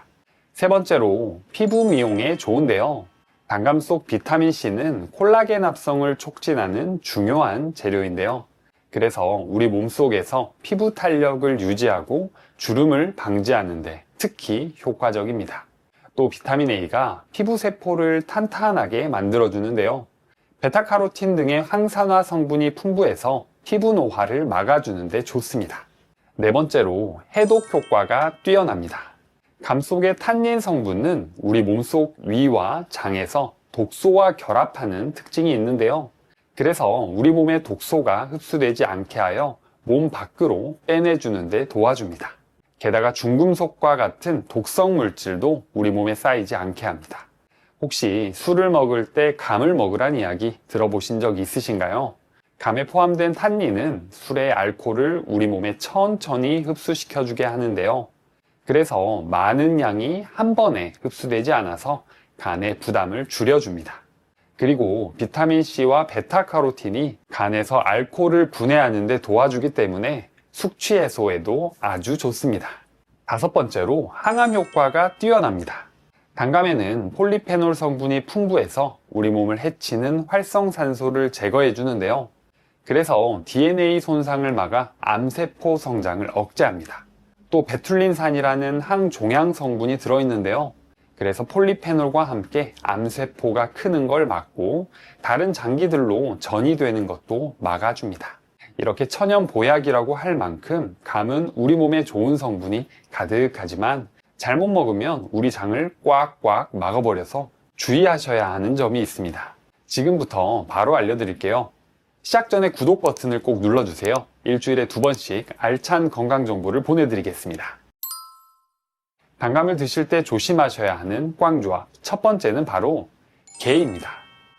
세 번째로 피부 미용에 좋은데요. 단감 속 비타민C는 콜라겐 합성을 촉진하는 중요한 재료인데요. 그래서 우리 몸속에서 피부 탄력을 유지하고 주름을 방지하는 데 특히 효과적입니다. 또 비타민 A가 피부 세포를 탄탄하게 만들어주는데요. 베타카로틴 등의 항산화 성분이 풍부해서 피부 노화를 막아주는 데 좋습니다. 네 번째로 해독 효과가 뛰어납니다. 감 속의 탄닌 성분은 우리 몸속 위와 장에서 독소와 결합하는 특징이 있는데요. 그래서 우리 몸의 독소가 흡수되지 않게 하여 몸 밖으로 빼내주는 데 도와줍니다. 게다가 중금속과 같은 독성 물질도 우리 몸에 쌓이지 않게 합니다. 혹시 술을 먹을 때 감을 먹으란 이야기 들어보신 적 있으신가요? 감에 포함된 탄닌은 술의 알코올을 우리 몸에 천천히 흡수시켜주게 하는데요. 그래서 많은 양이 한 번에 흡수되지 않아서 간의 부담을 줄여줍니다. 그리고 비타민C와 베타카로틴이 간에서 알코올을 분해하는 데 도와주기 때문에 숙취 해소에도 아주 좋습니다. 다섯 번째로 항암 효과가 뛰어납니다. 단감에는 폴리페놀 성분이 풍부해서 우리 몸을 해치는 활성산소를 제거해 주는데요. 그래서 DNA 손상을 막아 암세포 성장을 억제합니다. 또 베툴린산이라는 항종양 성분이 들어있는데요. 그래서 폴리페놀과 함께 암세포가 크는 걸 막고 다른 장기들로 전이되는 것도 막아줍니다. 이렇게 천연 보약이라고 할 만큼 감은 우리 몸에 좋은 성분이 가득하지만 잘못 먹으면 우리 장을 꽉꽉 막아버려서 주의하셔야 하는 점이 있습니다. 지금부터 바로 알려드릴게요. 시작 전에 구독 버튼을 꼭 눌러주세요. 일주일에 2번씩 알찬 건강 정보를 보내드리겠습니다. 단감을 드실 때 조심하셔야 하는 꽝조합. 첫 번째는 바로 게입니다.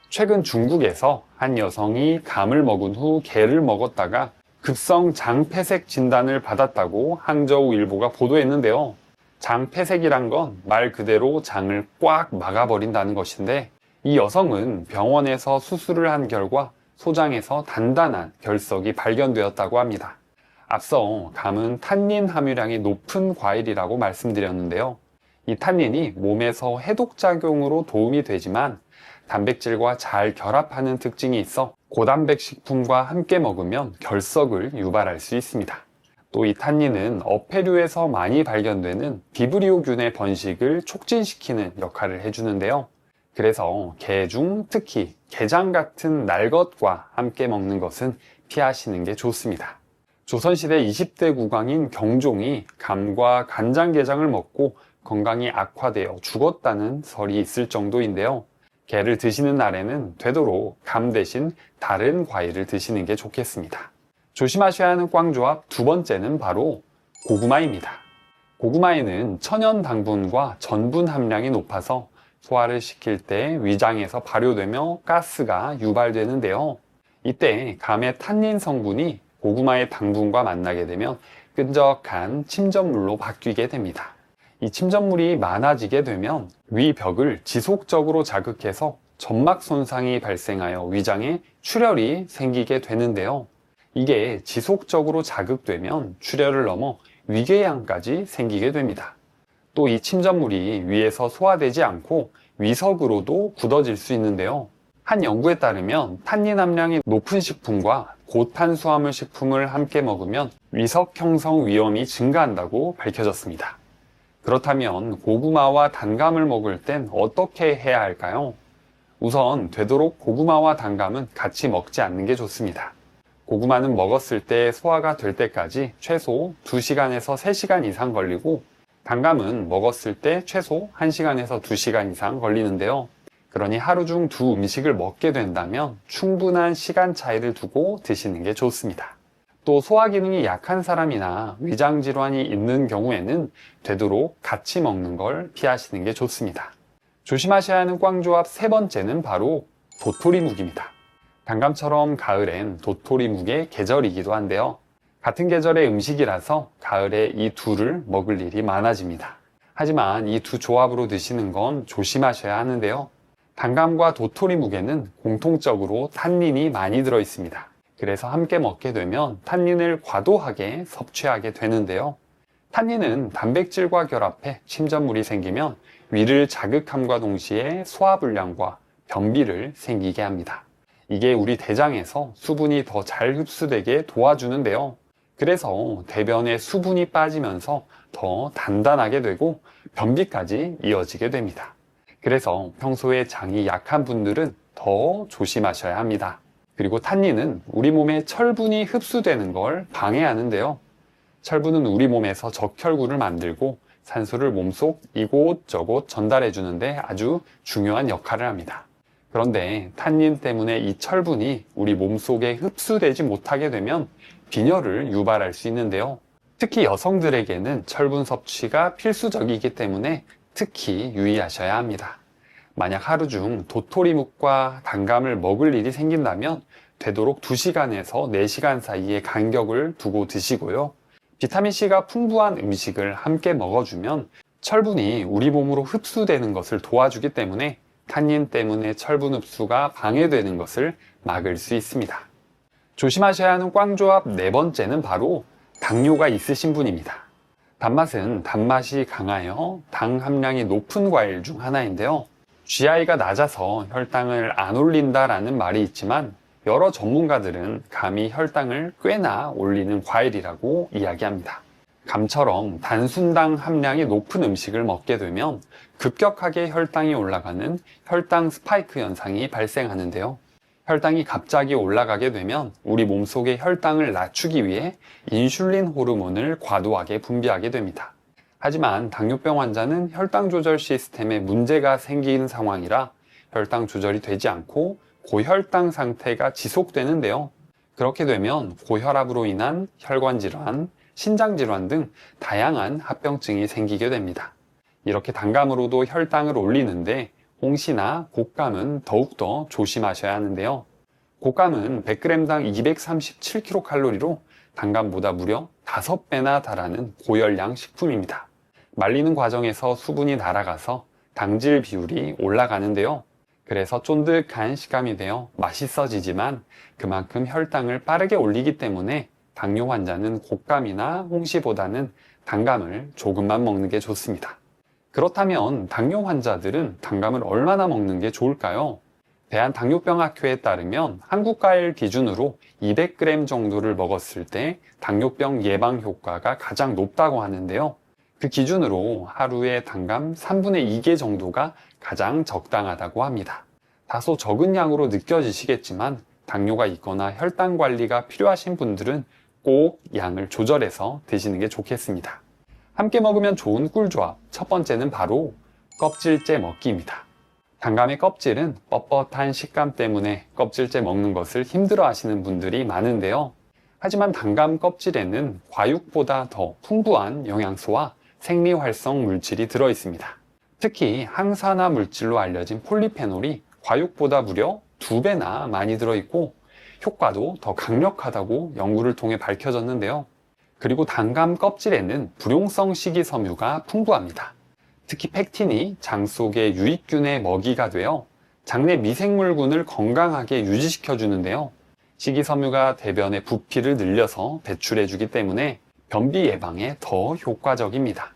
최근 중국에서 한 여성이 감을 먹은 후 게를 먹었다가 급성 장폐색 진단을 받았다고 항저우일보가 보도했는데요. 장폐색이란 건 말 그대로 장을 꽉 막아버린다는 것인데 이 여성은 병원에서 수술을 한 결과 소장에서 단단한 결석이 발견되었다고 합니다. 앞서 감은 탄닌 함유량이 높은 과일이라고 말씀드렸는데요. 이 탄닌이 몸에서 해독작용으로 도움이 되지만 단백질과 잘 결합하는 특징이 있어 고단백 식품과 함께 먹으면 결석을 유발할 수 있습니다. 또 이 탄닌은 어패류에서 많이 발견되는 비브리오균의 번식을 촉진시키는 역할을 해주는데요. 그래서 게 중 특히 게장 같은 날것과 함께 먹는 것은 피하시는 게 좋습니다. 조선시대 20대 국왕인 경종이 감과 간장게장을 먹고 건강이 악화되어 죽었다는 설이 있을 정도인데요. 게를 드시는 날에는 되도록 감 대신 다른 과일을 드시는 게 좋겠습니다. 조심하셔야 하는 꽝조합 두 번째는 바로 고구마입니다. 고구마에는 천연 당분과 전분 함량이 높아서 소화를 시킬 때 위장에서 발효되며 가스가 유발되는데요. 이때 감의 탄닌 성분이 고구마의 당분과 만나게 되면 끈적한 침전물로 바뀌게 됩니다. 이 침전물이 많아지게 되면 위벽을 지속적으로 자극해서 점막 손상이 발생하여 위장에 출혈이 생기게 되는데요. 이게 지속적으로 자극되면 출혈을 넘어 위궤양까지 생기게 됩니다. 또 이 침전물이 위에서 소화되지 않고 위석으로도 굳어질 수 있는데요. 한 연구에 따르면 탄닌 함량이 높은 식품과 고탄수화물 식품을 함께 먹으면 위석 형성 위험이 증가한다고 밝혀졌습니다. 그렇다면 고구마와 단감을 먹을 땐 어떻게 해야 할까요? 우선 되도록 고구마와 단감은 같이 먹지 않는 게 좋습니다. 고구마는 먹었을 때 소화가 될 때까지 최소 2시간에서 3시간 이상 걸리고, 단감은 먹었을 때 최소 1시간에서 2시간 이상 걸리는데요. 그러니 하루 중 두 음식을 먹게 된다면 충분한 시간 차이를 두고 드시는 게 좋습니다. 또 소화 기능이 약한 사람이나 위장 질환이 있는 경우에는 되도록 같이 먹는 걸 피하시는 게 좋습니다. 조심하셔야 하는 꽝조합 세 번째는 바로 도토리묵입니다. 단감처럼 가을엔 도토리묵의 계절이기도 한데요. 같은 계절의 음식이라서 가을에 이 둘을 먹을 일이 많아집니다. 하지만 이 두 조합으로 드시는 건 조심하셔야 하는데요. 단감과 도토리묵에는 공통적으로 탄닌이 많이 들어 있습니다. 그래서 함께 먹게 되면 탄닌을 과도하게 섭취하게 되는데요. 탄닌은 단백질과 결합해 침전물이 생기면 위를 자극함과 동시에 소화불량과 변비를 생기게 합니다. 이게 우리 대장에서 수분이 더 잘 흡수되게 도와주는데요. 그래서 대변에 수분이 빠지면서 더 단단하게 되고 변비까지 이어지게 됩니다. 그래서 평소에 장이 약한 분들은 더 조심하셔야 합니다. 그리고 탄닌은 우리 몸에 철분이 흡수되는 걸 방해하는데요. 철분은 우리 몸에서 적혈구를 만들고 산소를 몸속 이곳저곳 전달해 주는데 아주 중요한 역할을 합니다. 그런데 탄닌 때문에 이 철분이 우리 몸속에 흡수되지 못하게 되면 빈혈을 유발할 수 있는데요. 특히 여성들에게는 철분 섭취가 필수적이기 때문에 특히 유의하셔야 합니다. 만약 하루 중 도토리묵과 단감을 먹을 일이 생긴다면 되도록 2시간에서 4시간 사이의 간격을 두고 드시고요. 비타민C가 풍부한 음식을 함께 먹어주면 철분이 우리 몸으로 흡수되는 것을 도와주기 때문에 탄닌 때문에 철분 흡수가 방해되는 것을 막을 수 있습니다. 조심하셔야 하는 꽝조합 네 번째는 바로 당뇨가 있으신 분입니다. 단맛은 단맛이 강하여 당 함량이 높은 과일 중 하나인데요. GI가 낮아서 혈당을 안 올린다라는 말이 있지만 여러 전문가들은 감히 혈당을 꽤나 올리는 과일이라고 이야기합니다. 감처럼 단순당 함량이 높은 음식을 먹게 되면 급격하게 혈당이 올라가는 혈당 스파이크 현상이 발생하는데요. 혈당이 갑자기 올라가게 되면 우리 몸속의 혈당을 낮추기 위해 인슐린 호르몬을 과도하게 분비하게 됩니다. 하지만 당뇨병 환자는 혈당 조절 시스템에 문제가 생긴 상황이라 혈당 조절이 되지 않고 고혈당 상태가 지속되는데요. 그렇게 되면 고혈압으로 인한 혈관 질환, 신장 질환 등 다양한 합병증이 생기게 됩니다. 이렇게 단감으로도 혈당을 올리는데 홍시나 곶감은 더욱더 조심하셔야 하는데요. 곶감은 100g당 237kcal로 단감보다 무려 5배나 달하는 고열량 식품입니다. 말리는 과정에서 수분이 날아가서 당질 비율이 올라가는데요. 그래서 쫀득한 식감이 되어 맛있어지지만 그만큼 혈당을 빠르게 올리기 때문에 당뇨 환자는 곶감이나 홍시보다는 단감을 조금만 먹는 게 좋습니다. 그렇다면 당뇨 환자들은 단감을 얼마나 먹는 게 좋을까요? 대한당뇨병학회에 따르면 한국 과일 기준으로 200g 정도를 먹었을 때 당뇨병 예방 효과가 가장 높다고 하는데요. 그 기준으로 하루에 단감 3분의 2개 정도가 가장 적당하다고 합니다. 다소 적은 양으로 느껴지시겠지만 당뇨가 있거나 혈당 관리가 필요하신 분들은 꼭 양을 조절해서 드시는 게 좋겠습니다. 함께 먹으면 좋은 꿀조합 첫 번째는 바로 껍질째 먹기입니다. 단감의 껍질은 뻣뻣한 식감 때문에 껍질째 먹는 것을 힘들어 하시는 분들이 많은데요. 하지만 단감 껍질에는 과육보다 더 풍부한 영양소와 생리활성 물질이 들어 있습니다. 특히 항산화 물질로 알려진 폴리페놀이 과육보다 무려 2배나 많이 들어있고 효과도 더 강력하다고 연구를 통해 밝혀졌는데요. 그리고 단감 껍질에는 불용성 식이섬유가 풍부합니다. 특히 팩틴이 장 속의 유익균의 먹이가 되어 장내 미생물군을 건강하게 유지시켜 주는데요. 식이섬유가 대변의 부피를 늘려서 배출해 주기 때문에 변비 예방에 더 효과적입니다.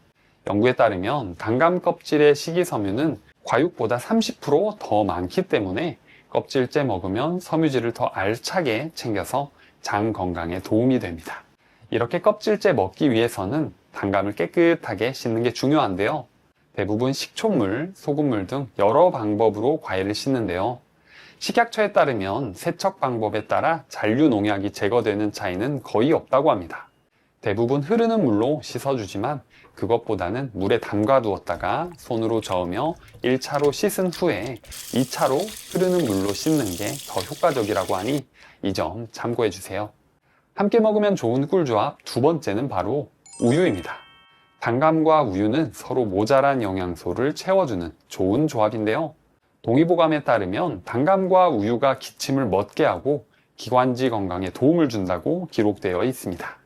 연구에 따르면 단감 껍질의 식이섬유는 과육보다 30%더 많기 때문에 껍질째 먹으면 섬유질을 더 알차게 챙겨서 장 건강에 도움이 됩니다. 이렇게 껍질째 먹기 위해서는 단감을 깨끗하게 씻는 게 중요한데요. 대부분 식초물, 소금물 등 여러 방법으로 과일을 씻는데요. 식약처에 따르면 세척 방법에 따라 잔류 농약이 제거되는 차이는 거의 없다고 합니다. 대부분 흐르는 물로 씻어주지만 그것보다는 물에 담가 두었다가 손으로 저으며 1차로 씻은 후에 2차로 흐르는 물로 씻는 게 더 효과적이라고 하니 이 점 참고해 주세요. 함께 먹으면 좋은 꿀조합 두 번째는 바로 우유입니다. 단감과 우유는 서로 모자란 영양소를 채워주는 좋은 조합인데요. 동의보감에 따르면 단감과 우유가 기침을 멎게 하고 기관지 건강에 도움을 준다고 기록되어 있습니다.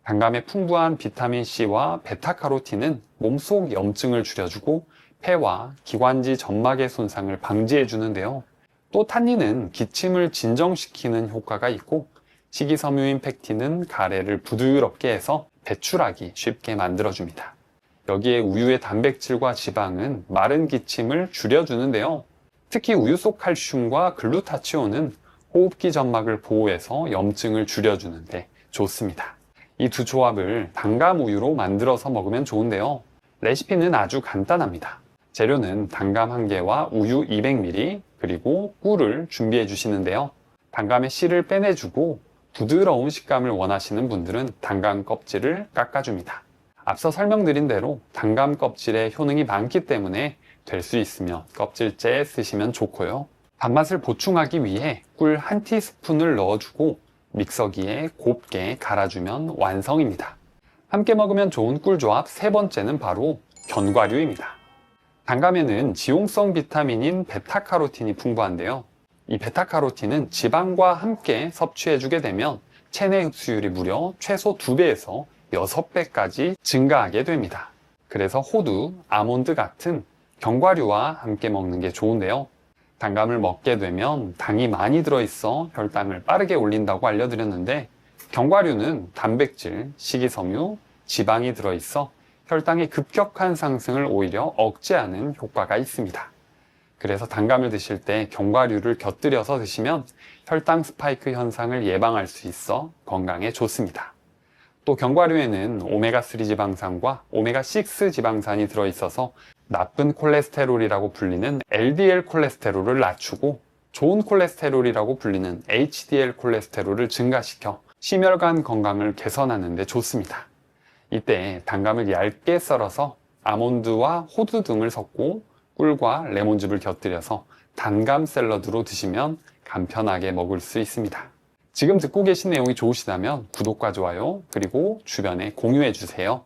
단감의 풍부한 비타민C와 베타카로틴은 몸속 염증을 줄여주고 폐와 기관지 점막의 손상을 방지해 주는데요. 또 탄닌은 기침을 진정시키는 효과가 있고 식이섬유인 팩틴은 가래를 부드럽게 해서 배출하기 쉽게 만들어줍니다. 여기에 우유의 단백질과 지방은 마른 기침을 줄여주는데요. 특히 우유 속 칼슘과 글루타치온은 호흡기 점막을 보호해서 염증을 줄여주는데 좋습니다. 이 두 조합을 단감 우유로 만들어서 먹으면 좋은데요. 레시피는 아주 간단합니다. 재료는 단감 1개와 우유 200ml 그리고 꿀을 준비해 주시는데요. 단감의 씨를 빼내주고 부드러운 식감을 원하시는 분들은 단감 껍질을 깎아줍니다. 앞서 설명드린 대로 단감 껍질에 효능이 많기 때문에 될 수 있으면 껍질째 쓰시면 좋고요. 단맛을 보충하기 위해 꿀 1티스푼을 넣어주고 믹서기에 곱게 갈아주면 완성입니다. 함께 먹으면 좋은 꿀조합 세 번째는 바로 견과류입니다. 단감에는 지용성 비타민인 베타카로틴이 풍부한데요. 이 베타카로틴은 지방과 함께 섭취해주게 되면 체내 흡수율이 무려 최소 2배에서 6배까지 증가하게 됩니다. 그래서 호두, 아몬드 같은 견과류와 함께 먹는 게 좋은데요. 단감을 먹게 되면 당이 많이 들어있어 혈당을 빠르게 올린다고 알려드렸는데 견과류는 단백질, 식이섬유, 지방이 들어있어 혈당의 급격한 상승을 오히려 억제하는 효과가 있습니다. 그래서 단감을 드실 때 견과류를 곁들여서 드시면 혈당 스파이크 현상을 예방할 수 있어 건강에 좋습니다. 또 견과류에는 오메가3 지방산과 오메가6 지방산이 들어있어서 나쁜 콜레스테롤이라고 불리는 LDL 콜레스테롤을 낮추고 좋은 콜레스테롤이라고 불리는 HDL 콜레스테롤을 증가시켜 심혈관 건강을 개선하는 데 좋습니다. 이때 단감을 얇게 썰어서 아몬드와 호두 등을 섞고 꿀과 레몬즙을 곁들여서 단감 샐러드로 드시면 간편하게 먹을 수 있습니다. 지금 듣고 계신 내용이 좋으시다면 구독과 좋아요 그리고 주변에 공유해 주세요.